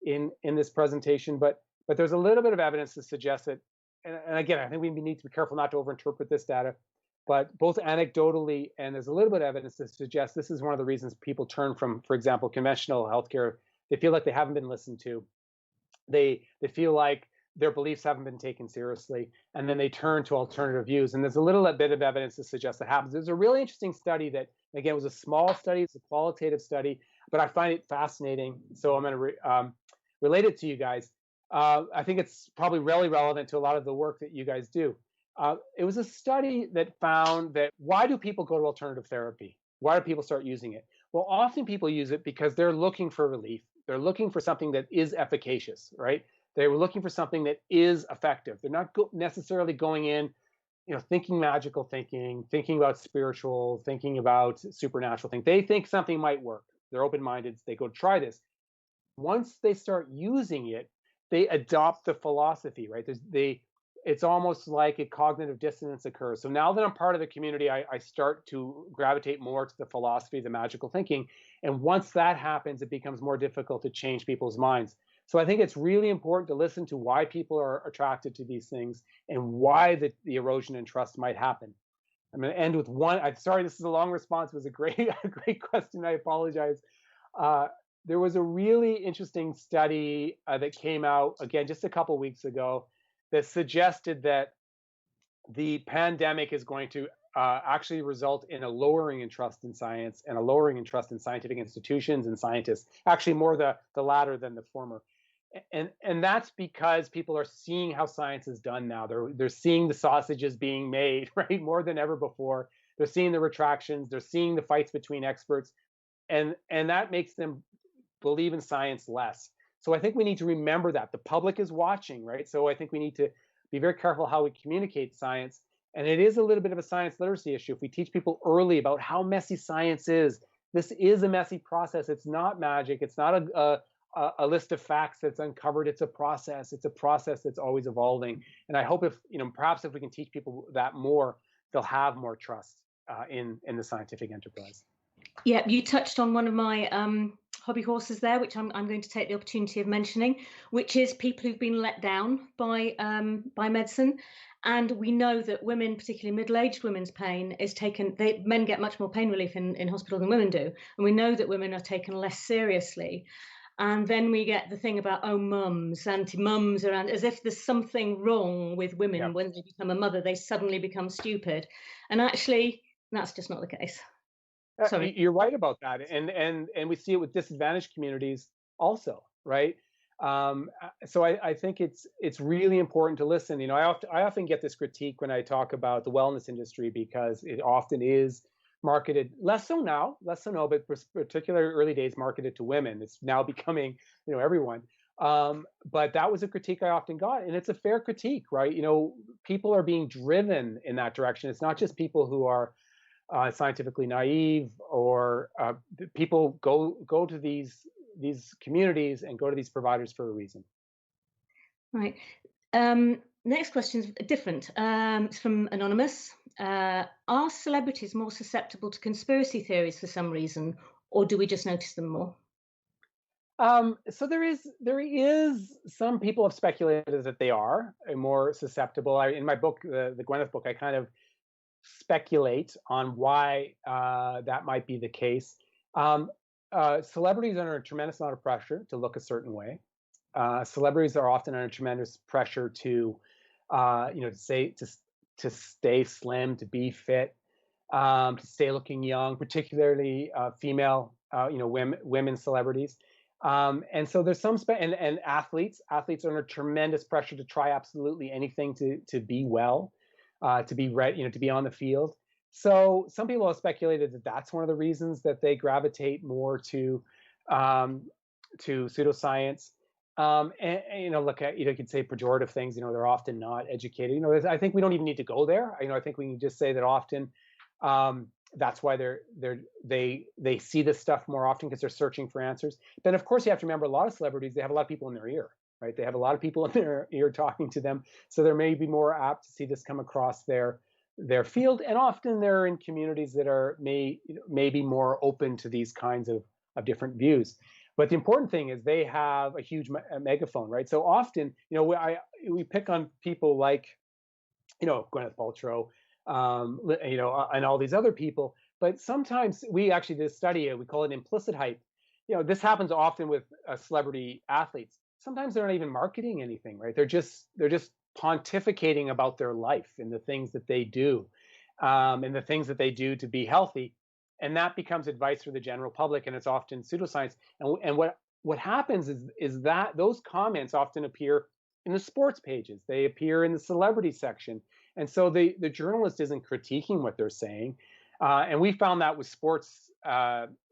in this presentation, but there's a little bit of evidence to suggest that, and again, I think we need to be careful not to overinterpret this data, but both anecdotally and there's a little bit of evidence to suggest this is one of the reasons people turn from, for example, conventional healthcare. They feel like they haven't been listened to. They feel like their beliefs haven't been taken seriously, and then they turn to alternative views. And there's a little bit of evidence to suggest that happens. There's a really interesting study that, again, was a small study. It's a qualitative study, but I find it fascinating. So I'm going to relate it to you guys. I think it's probably really relevant to a lot of the work that you guys do. It was a study that found that why do people go to alternative therapy? Why do people start using it? Well, often people use it because they're looking for relief. They're looking for something that is efficacious, right? They were looking for something that is effective. They're not necessarily going in, thinking magical thinking, thinking about spiritual, thinking about supernatural things. They think something might work. They're open-minded. They go try this. Once they start using it, they adopt the philosophy, right? It's almost like a cognitive dissonance occurs. So now that I'm part of the community, I start to gravitate more to the philosophy, the magical thinking. And once that happens, it becomes more difficult to change people's minds. So I think it's really important to listen to why people are attracted to these things and why the erosion in trust might happen. I'm going to end with one. I'm sorry, this is a long response. It was a great question. I apologize. There was a really interesting study that came out, again, just a couple weeks ago that suggested that the pandemic is going to actually result in a lowering in trust in science and a lowering in trust in scientific institutions and scientists, actually more the latter than the former. And that's because people are seeing how science is done now. They're seeing the sausages being made, right, more than ever before. They're seeing the retractions. They're seeing the fights between experts. And that makes them believe in science less. So I think we need to remember that. The public is watching, right? So I think we need to be very careful how we communicate science. And it is a little bit of a science literacy issue. If we teach people early about how messy science is, this is a messy process. It's not magic. It's not a list of facts that's uncovered. It's a process. It's a process that's always evolving. And I hope if, perhaps if we can teach people that more, they'll have more trust in the scientific enterprise. Yeah, you touched on one of my hobby horses there, which I'm going to take the opportunity of mentioning, which is people who've been let down by medicine. And we know that women, particularly middle-aged women's pain, is taken. Men get much more pain relief in hospital than women do, and we know that women are taken less seriously. And then we get the thing about, oh, mums, anti-mums, around, as if there's something wrong with women. Yep. When they become a mother, they suddenly become stupid, and actually, that's just not the case. Sorry. You're right about that, and we see it with disadvantaged communities also, right? So I think it's really important to listen. I often get this critique when I talk about the wellness industry, because it often is marketed, less so now, but particularly early days, marketed to women. It's now becoming everyone. But that was a critique I often got, and it's a fair critique, right? People are being driven in that direction. It's not just people who are scientifically naive, or people go to these communities and go to these providers for a reason. Right. Next question is different. It's from Anonymous. Are celebrities more susceptible to conspiracy theories for some reason, or do we just notice them more? So there is some people have speculated that they are more susceptible. In my book, the Gwyneth book, I kind of speculate on why that might be the case. Celebrities are under a tremendous amount of pressure to look a certain way. Celebrities are often under tremendous pressure to stay slim, to be fit, to stay looking young, particularly female, women celebrities. And so there's some and athletes are under tremendous pressure to try absolutely anything to be well, to be ready, to be on the field. So some people have speculated that that's one of the reasons that they gravitate more to pseudoscience. And look at, you could say pejorative things. They're often not educated. I think we don't even need to go there. I think we can just say that often that's why they see this stuff more often, because they're searching for answers. Then of course you have to remember, a lot of celebrities, they have a lot of people in their ear, right? They have a lot of people in their ear talking to them, so they're maybe more apt to see this come across their field, and often they're in communities that are maybe more open to these kinds of different views. But the important thing is they have a huge megaphone, right? So often, we pick on people like, Gwyneth Paltrow, and all these other people. But sometimes we actually did a study, we call it implicit hype. This happens often with celebrity athletes. Sometimes they're not even marketing anything, right? They're just pontificating about their life and the things that they do, and the things that they do to be healthy. And that becomes advice for the general public, and it's often pseudoscience. And what happens is that those comments often appear in the sports pages. They appear in the celebrity section. And so the journalist isn't critiquing what they're saying. And we found that with sports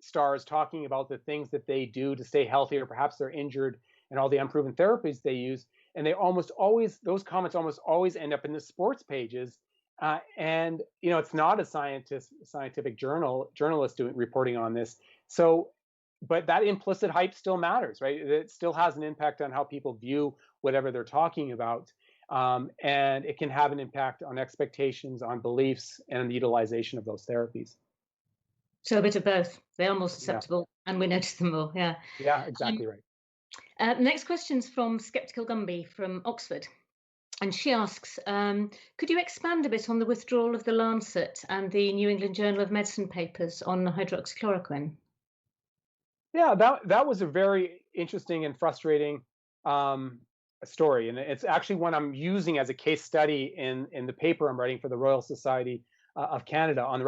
stars talking about the things that they do to stay healthy, or perhaps they're injured, and all the unproven therapies they use. And those comments almost always end up in the sports pages. And it's not a scientific journalist reporting on this. So, but that implicit hype still matters, right? It still has an impact on how people view whatever they're talking about, and it can have an impact on expectations, on beliefs, and the utilization of those therapies. So a bit of both. They are more susceptible, and we notice them more. Yeah. Yeah, exactly right. The next question's from Skeptical Gumby from Oxford. And she asks, could you expand a bit on the withdrawal of the Lancet and the New England Journal of Medicine papers on hydroxychloroquine? Yeah, that was a very interesting and frustrating story, and it's actually one I'm using as a case study in the paper I'm writing for the Royal Society of Canada on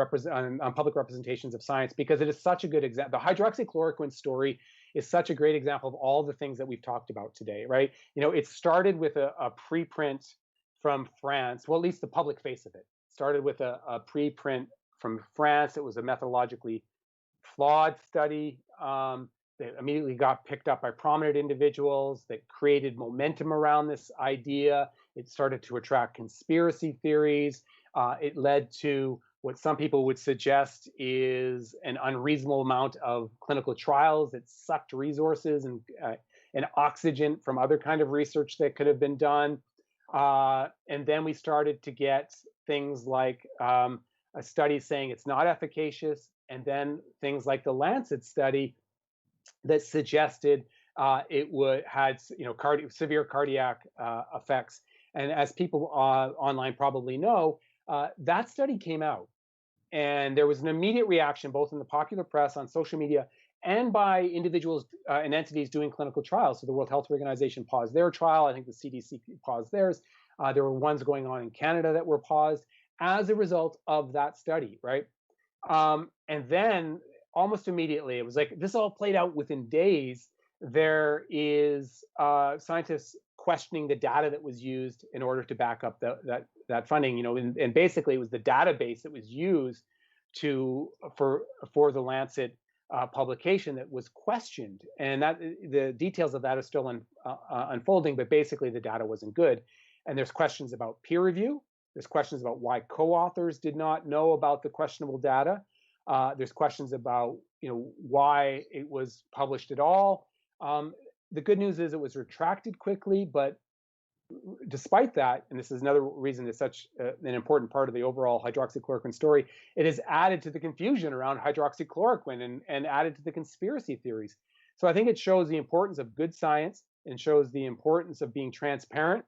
public representations of science, because it is such a good example. The hydroxychloroquine story is such a great example of all the things that we've talked about today, right? It started with a preprint from France. Well, at least the public face of it started with a preprint from France. It was a methodologically flawed study that immediately got picked up by prominent individuals, that created momentum around this idea. It started to attract conspiracy theories. It led to what some people would suggest is an unreasonable amount of clinical trials that sucked resources and oxygen from other kind of research that could have been done. And then we started to get things like a study saying it's not efficacious, and then things like the Lancet study that suggested it would had severe cardiac effects. And as people online probably know, that study came out, and there was an immediate reaction both in the popular press, on social media, and by individuals and entities doing clinical trials. So the World Health Organization paused their trial. I think the CDC paused theirs. There were ones going on in Canada that were paused as a result of that study, right? And then almost immediately, it was like this all played out within days. There is scientists questioning the data that was used in order to back up that funding. And basically it was the database that was used for the Lancet publication that was questioned, and that the details of that are still unfolding. But basically, the data wasn't good, and there's questions about peer review. There's questions about why co-authors did not know about the questionable data. There's questions about why it was published at all. The good news is it was retracted quickly, but despite that, and this is another reason it's such an important part of the overall hydroxychloroquine story, it has added to the confusion around hydroxychloroquine and added to the conspiracy theories. So I think it shows the importance of good science and shows the importance of being transparent,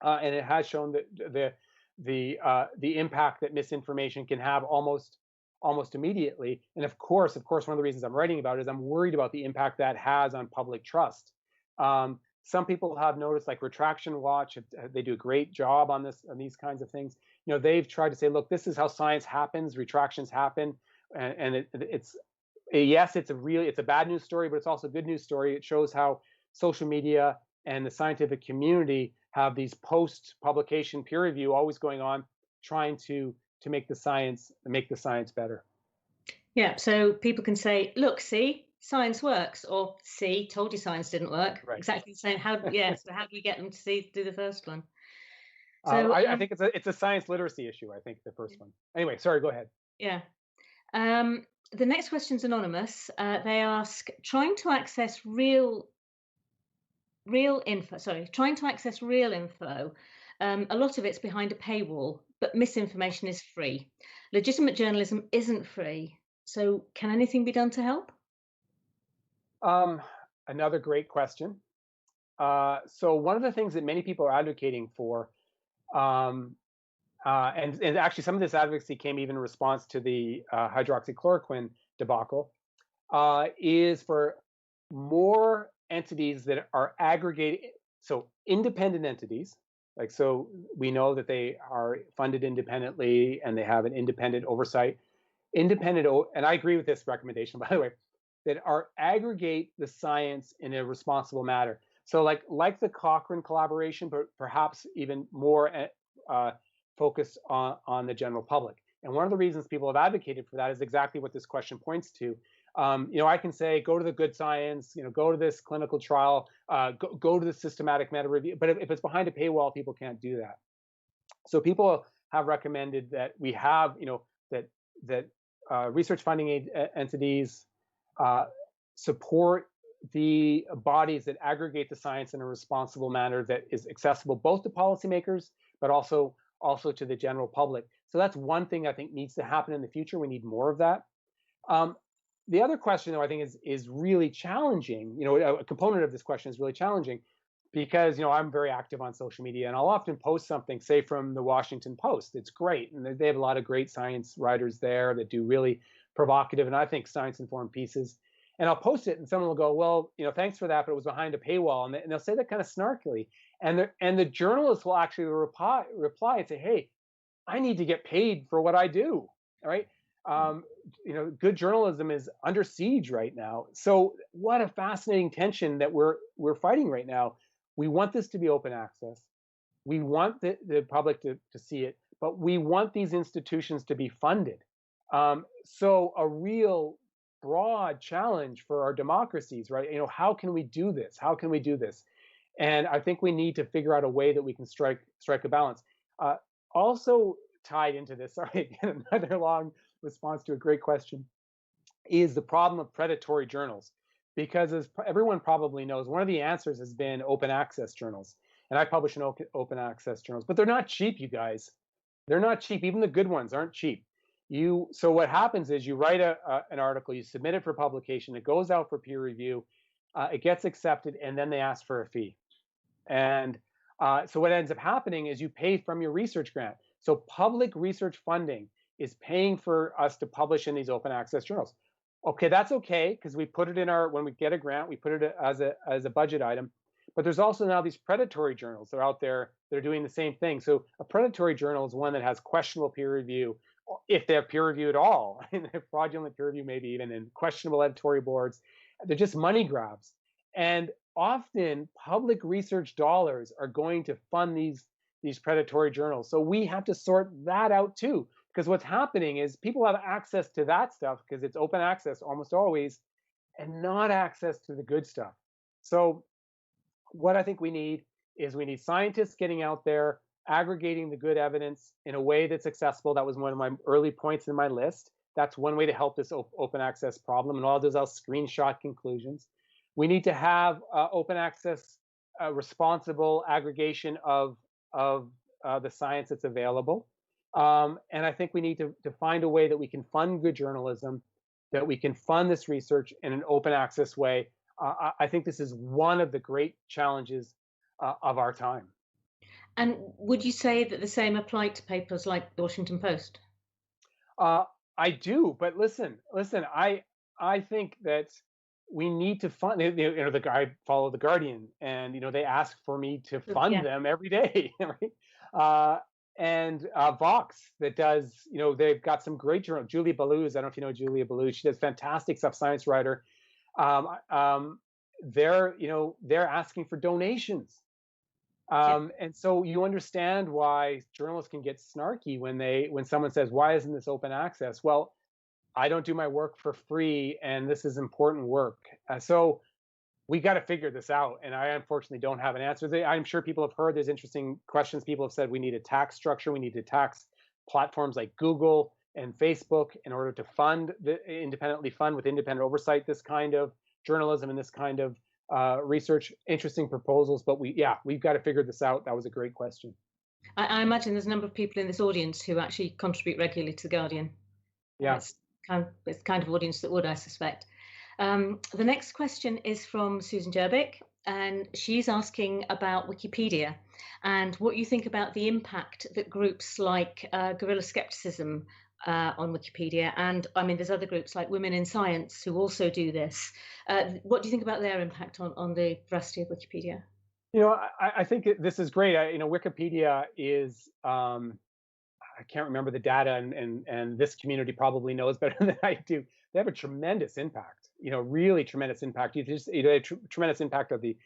and it has shown that the impact that misinformation can have almost immediately. And of course, one of the reasons I'm writing about it is I'm worried about the impact that has on public trust. Some people have noticed, like Retraction Watch, they do a great job on these kinds of things. They've tried to say, look, this is how science happens, retractions happen, and it's a bad news story, but it's also a good news story. It shows how social media and the scientific community have these post-publication peer review always going on, trying to make the science better. Yeah, so people can say, look, see, science works, or see, told you science didn't work. Right. Exactly the same. So how do we get them to do the first one? So I think it's a science literacy issue. I think the first one. Anyway, sorry, go ahead. Yeah. The next question's anonymous. They ask, trying to access real info. A lot of it's behind a paywall, but misinformation is free. Legitimate journalism isn't free. So can anything be done to help? Another great question. So one of the things that many people are advocating for, and actually some of this advocacy came even in response to the hydroxychloroquine debacle, is for more entities that are aggregated, so independent entities. Like, so we know that they are funded independently and they have an independent oversight. And I agree with this recommendation, by the way, that aggregate the science in a responsible manner. So like the Cochrane collaboration, but perhaps even more focused on the general public. And one of the reasons people have advocated for that is exactly what this question points to. I can say, go to the good science, go to this clinical trial, go to the systematic meta review. But if it's behind a paywall, people can't do that. So people have recommended that we have, that research funding entities support the bodies that aggregate the science in a responsible manner that is accessible both to policymakers, but also to the general public. So that's one thing I think needs to happen in the future. We need more of that. The other question, though, I think is really challenging. A component of this question is really challenging because I'm very active on social media, and I'll often post something, say from the Washington Post. It's great, and they have a lot of great science writers there that do really provocative and I think science-informed pieces. And I'll post it, and someone will go, "Well, thanks for that, but it was behind a paywall," and they'll say that kind of snarkily. And the journalist will actually reply and say, "Hey, I need to get paid for what I do." All right. Good journalism is under siege right now. So what a fascinating tension that we're fighting right now. We want this to be open access. We want the public to see it, but we want these institutions to be funded. So a real broad challenge for our democracies, right? How can we do this? How can we do this? And I think we need to figure out a way that we can strike a balance. Also, tied into this, sorry, again, another long response to a great question, is the problem of predatory journals. Because as everyone probably knows, one of the answers has been open access journals. And I publish in open access journals, but they're not cheap, you guys. They're not cheap. Even the good ones aren't cheap. So what happens is you write an article, you submit it for publication, it goes out for peer review, it gets accepted, and then they ask for a fee. And so what ends up happening is you pay from your research grant. So public research funding is paying for us to publish in these open access journals. Okay, that's okay, because we put it in when we get a grant, we put it as a budget item. But there's also now these predatory journals that are out there that are doing the same thing. So a predatory journal is one that has questionable peer review, if they have peer review at all. Fraudulent peer review, maybe even in questionable editorial boards. They're just money grabs. And often public research dollars are going to fund these predatory journals. So we have to sort that out too. Because what's happening is people have access to that stuff because it's open access almost always, and not access to the good stuff. So what I think we need is we need scientists getting out there, aggregating the good evidence in a way that's accessible. That was one of my early points in my list. That's one way to help this open access problem. And all those, I'll screenshot conclusions. We need to have open access, responsible aggregation of the science that's available. And I think we need to find a way that we can fund good journalism, that we can fund this research in an open access way. I think this is one of the great challenges of our time. And would you say that the same applied to papers like the Washington Post? I do, but listen. I think that we need to fund. The guy follow the Guardian, and they ask for me to fund them every day, right? And Vox that does, they've got some great journal. Julia Belluz, I don't know if you know Julia Belluz. She does fantastic stuff, science writer. They're asking for donations. And so you understand why journalists can get snarky when someone says, why isn't this open access? Well, I don't do my work for free, and this is important work. So we got to figure this out. And I unfortunately don't have an answer. I'm sure people have heard there's interesting questions. People have said we need a tax structure. We need to tax platforms like Google and Facebook in order to independently fund with independent oversight this kind of journalism and this kind of research. Interesting proposals, but we've got to figure this out. That was a great question. I imagine there's a number of people in this audience who actually contribute regularly to The Guardian. Yeah. It's the kind of audience that would, I suspect. The next question is from Susan Jerbick, and she's asking about Wikipedia and what you think about the impact that groups like Guerrilla Skepticism on Wikipedia, and I mean there's other groups like Women in Science who also do this. What do you think about their impact on the veracity of Wikipedia? I think this is great. Wikipedia is I can't remember the data, and this community probably knows better than I do. They have a tremendous impact, really tremendous impact. Tremendous impact of the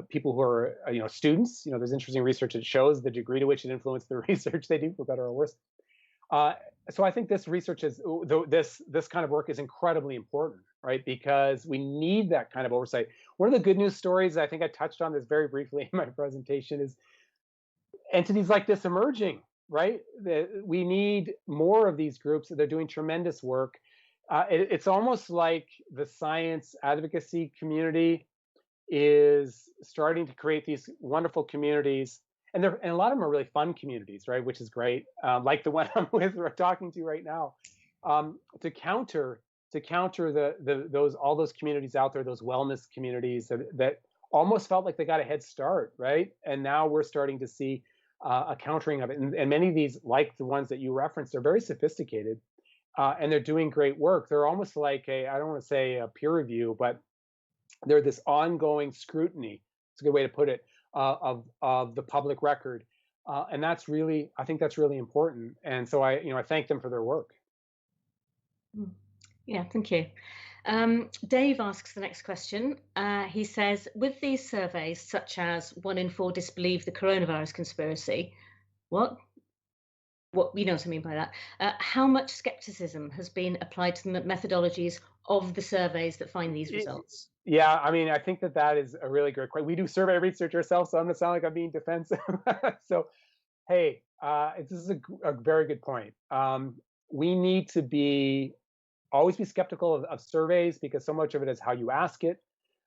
people who are, students. There's interesting research that shows the degree to which it influenced the research they do, for better or worse. So I think this research this kind of work is incredibly important, right? Because we need that kind of oversight. One of the good news stories, I think I touched on this very briefly in my presentation, is entities like this emerging, right? We need more of these groups. They're doing tremendous work. It's almost like the science advocacy community is starting to create these wonderful communities. And a lot of them are really fun communities, right? Which is great, like the one I'm we're talking to right now, to counter all those communities out there, those wellness communities that almost felt like they got a head start, right? And now we're starting to see a countering of it. And many of these, like the ones that you referenced, are very sophisticated, and they're doing great work. They're almost like I don't want to say a peer review, but they're this ongoing scrutiny. It's a good way to put it. Of the public record, and I think that's really important. And so I thank them for their work. Yeah, thank you. Dave asks the next question. He says, with these surveys, such as 1 in 4 disbelieve the coronavirus conspiracy, what you know what I mean by that? How much skepticism has been applied to the methodologies of the surveys that find these results? Yeah, I think that is a really great question. We do survey research ourselves, so I'm going to sound like I'm being defensive. So, hey, This is a very good point. We need to always be skeptical of surveys because so much of it is how you ask it.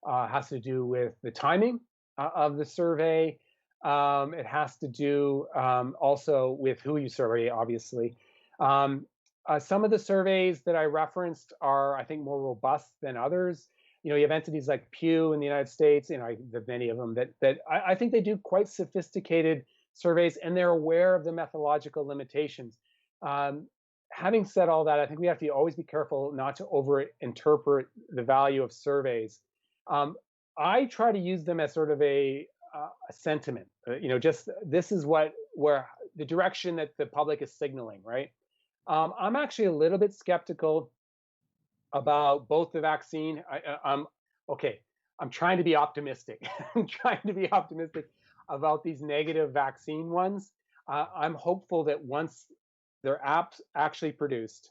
Has to do with the timing of the survey. It has to do also with who you survey, obviously. Some of the surveys that I referenced are, I think, more robust than others. You have entities like Pew in the United States, the many of them that I think they do quite sophisticated surveys, and they're aware of the methodological limitations. Having said all that, I think we have to always be careful not to over-interpret the value of surveys. I try to use them as sort of a sentiment. Just this is where the direction that the public is signaling, right? I'm actually a little bit skeptical about both the vaccine. Okay. I'm trying to be optimistic. I'm trying to be optimistic about these negative vaccine ones. I'm hopeful that once they're actually produced,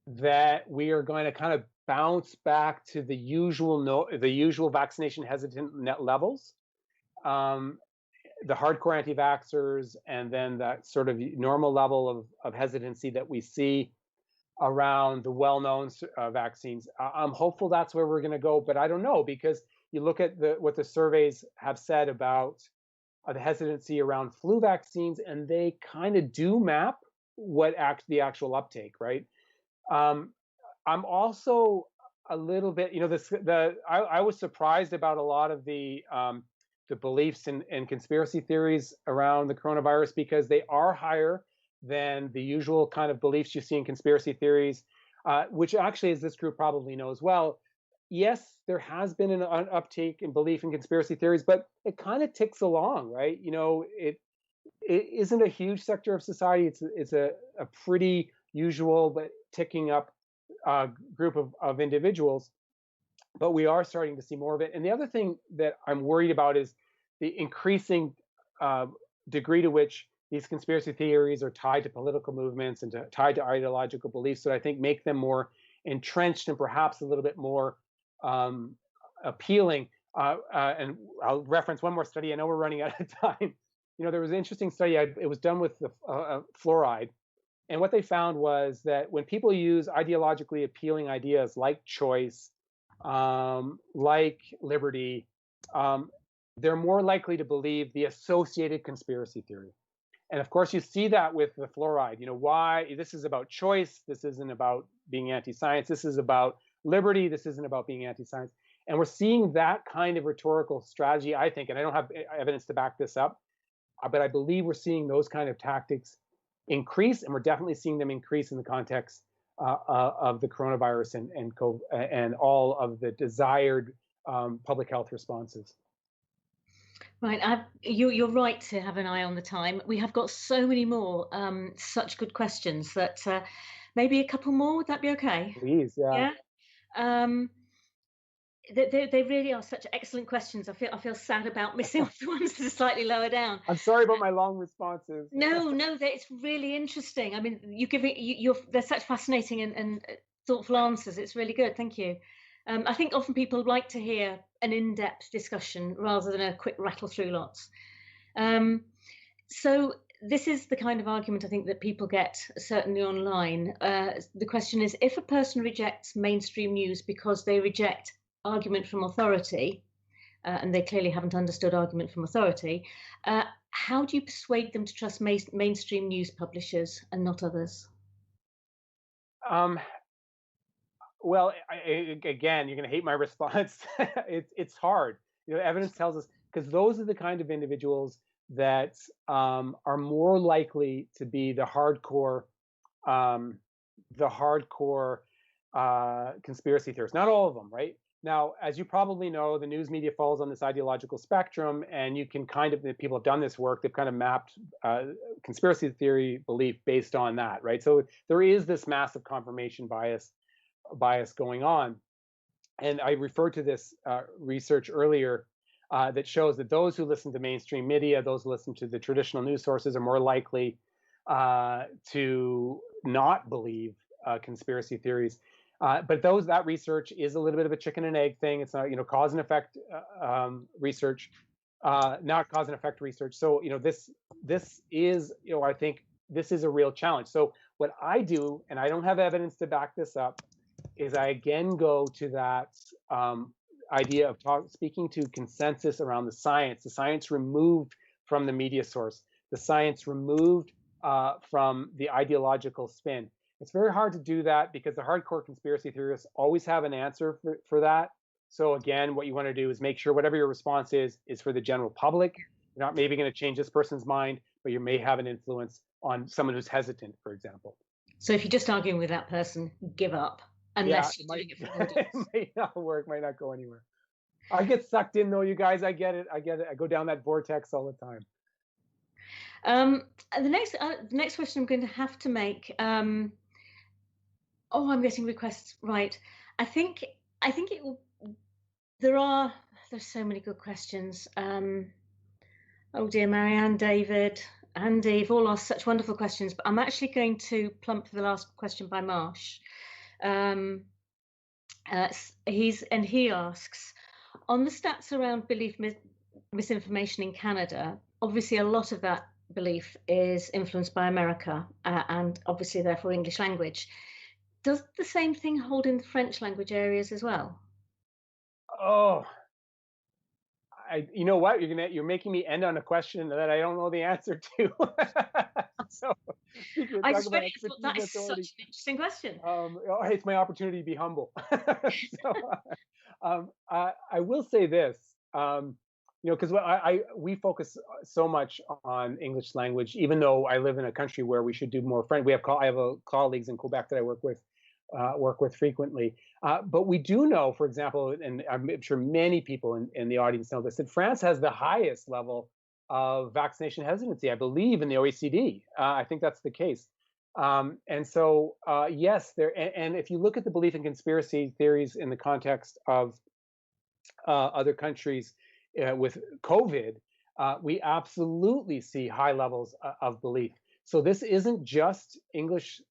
that we are going to kind of bounce back to the usual vaccination hesitant net levels. The hardcore anti-vaxxers, and then that sort of normal level of hesitancy that we see around the well-known vaccines. I'm hopeful that's where we're going to go, but I don't know, because you look at what the surveys have said about the hesitancy around flu vaccines, and they kind of do map the actual uptake, right? I'm also a little bit, I was surprised about a lot of the beliefs and conspiracy theories around the coronavirus, because they are higher than the usual kind of beliefs you see in conspiracy theories, which actually, as this group probably knows well, yes, there has been an uptake in belief in conspiracy theories, but it kind of ticks along, right? It isn't a huge sector of society. It's a pretty usual but ticking up group of individuals, but we are starting to see more of it. And the other thing that I'm worried about is the increasing degree to which these conspiracy theories are tied to political movements and tied to ideological beliefs that I think make them more entrenched and perhaps a little bit more appealing. And I'll reference one more study. I know we're running out of time. There was an interesting study. It was done with the fluoride. And what they found was that when people use ideologically appealing ideas like choice, like liberty, they're more likely to believe the associated conspiracy theory. And of course, you see that with the fluoride. Why this is about choice. This isn't about being anti-science. This is about liberty. This isn't about being anti-science. And we're seeing that kind of rhetorical strategy, I think, and I don't have evidence to back this up, but I believe we're seeing those kind of tactics increase, and we're definitely seeing them increase in the context of the coronavirus and all of the desired public health responses. Right, you're right to have an eye on the time. We have got so many more, such good questions that maybe a couple more. Would that be okay? Please, yeah. Yeah. They really are such excellent questions. I feel sad about missing the ones that are slightly lower down. I'm sorry about my long responses. No, it's really interesting. I mean, they're such fascinating and thoughtful answers. It's really good. Thank you. I think often people like to hear an in-depth discussion rather than a quick rattle through lots. So this is the kind of argument I think that people get, certainly online. The question is, if a person rejects mainstream news because they reject argument from authority, and they clearly haven't understood argument from authority, how do you persuade them to trust mainstream news publishers and not others? Well, again, you're going to hate my response. It's hard. Evidence tells us, because those are the kind of individuals that are more likely to be the hardcore conspiracy theorists. Not all of them, right? Now, as you probably know, the news media falls on this ideological spectrum, and you can people have done this work. They've kind of mapped conspiracy theory belief based on that, right? So there is this massive confirmation bias going on. And I referred to this research earlier that shows that those who listen to mainstream media, those who listen to the traditional news sources, are more likely to not believe conspiracy theories. But that research is a little bit of a chicken and egg thing. It's not, cause and effect research. not cause and effect research. So, this is, I think this is a real challenge. So what I do, and I don't have evidence to back this up, is I again go to that idea of speaking to consensus around the science removed from the media source, the science removed from the ideological spin. It's very hard to do that because the hardcore conspiracy theorists always have an answer for that. So again, what you want to do is make sure whatever your response is for the general public. You're not maybe going to change this person's mind, but you may have an influence on someone who's hesitant, for example. So if you're just arguing with that person, give up. Unless you're doing it for the audience. It may not work, might not go anywhere. I get sucked in though, you guys. I get it. I go down that vortex all the time. The next question I'm going to have to make. I'm getting requests right. I think it will. There's so many good questions. Oh dear, Marianne, David, Andy, you've all asked such wonderful questions, but I'm actually going to plump for the last question by Marsh. He asks, on the stats around belief misinformation in Canada, obviously a lot of that belief is influenced by America and obviously therefore English language. Does the same thing hold in the French language areas as well? Oh, you know what? You're making me end on a question that I don't know the answer to. So I just really thought that is such an interesting question. It's my opportunity to be humble. So I will say this, because we focus so much on English language, even though I live in a country where we should do more French. I have colleagues in Quebec that I work with frequently. But we do know, for example, and I'm sure many people in the audience know this, that France has the highest level of vaccination hesitancy, I believe, in the OECD. I think that's the case. And so, yes, and if you look at the belief in conspiracy theories in the context of other countries with COVID, we absolutely see high levels of belief. So this isn't just English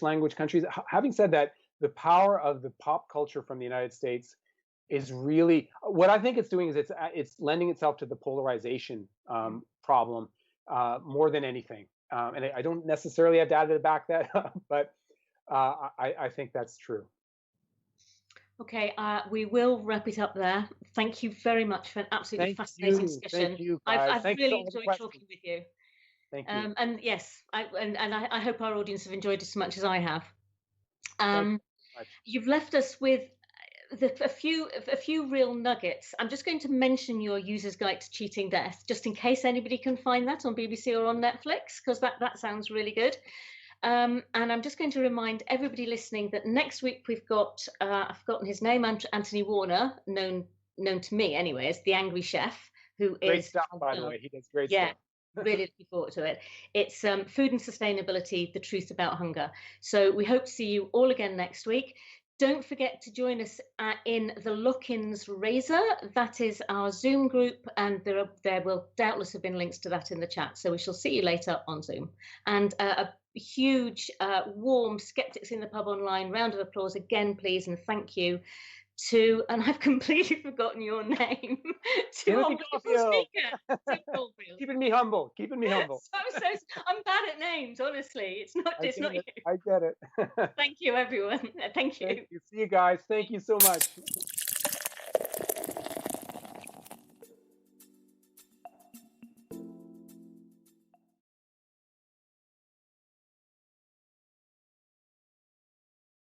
language countries. Having said that, the power of the pop culture from the United States is really what I think it's doing is it's lending itself to the polarization problem more than anything. And I don't necessarily have data to back that up, but I think that's true. Okay, we will wrap it up there. Thank you very much for an absolutely fascinating discussion. Thank you, guys. I've really enjoyed talking with you. Thank you. And yes, I hope our audience have enjoyed it as much as I have. You've left us with a few real nuggets. I'm just going to mention your user's guide to cheating death, just in case anybody can find that on BBC or on Netflix, because that sounds really good. And I'm just going to remind everybody listening that next week we've got I've forgotten his name, Anthony Warner, known to me anyway as the Angry Chef, who great is stuff, by the way. He does great stuff. Really looking forward to it. It's food and sustainability, the truth about hunger. So we hope to see you all again next week. Don't forget to join us in the Look-ins Razor. That is our Zoom group, and there will doubtless have been links to that in the chat. So we shall see you later on Zoom. And a huge, warm Skeptics in the Pub Online round of applause again, please, and thank you to, and I've completely forgotten your name, to our wonderful speaker, Tim Caulfield. Keeping me humble. So I'm bad at names, honestly. It's not you. I get it. Thank you, everyone. Thank you. See you guys. Thank you so much.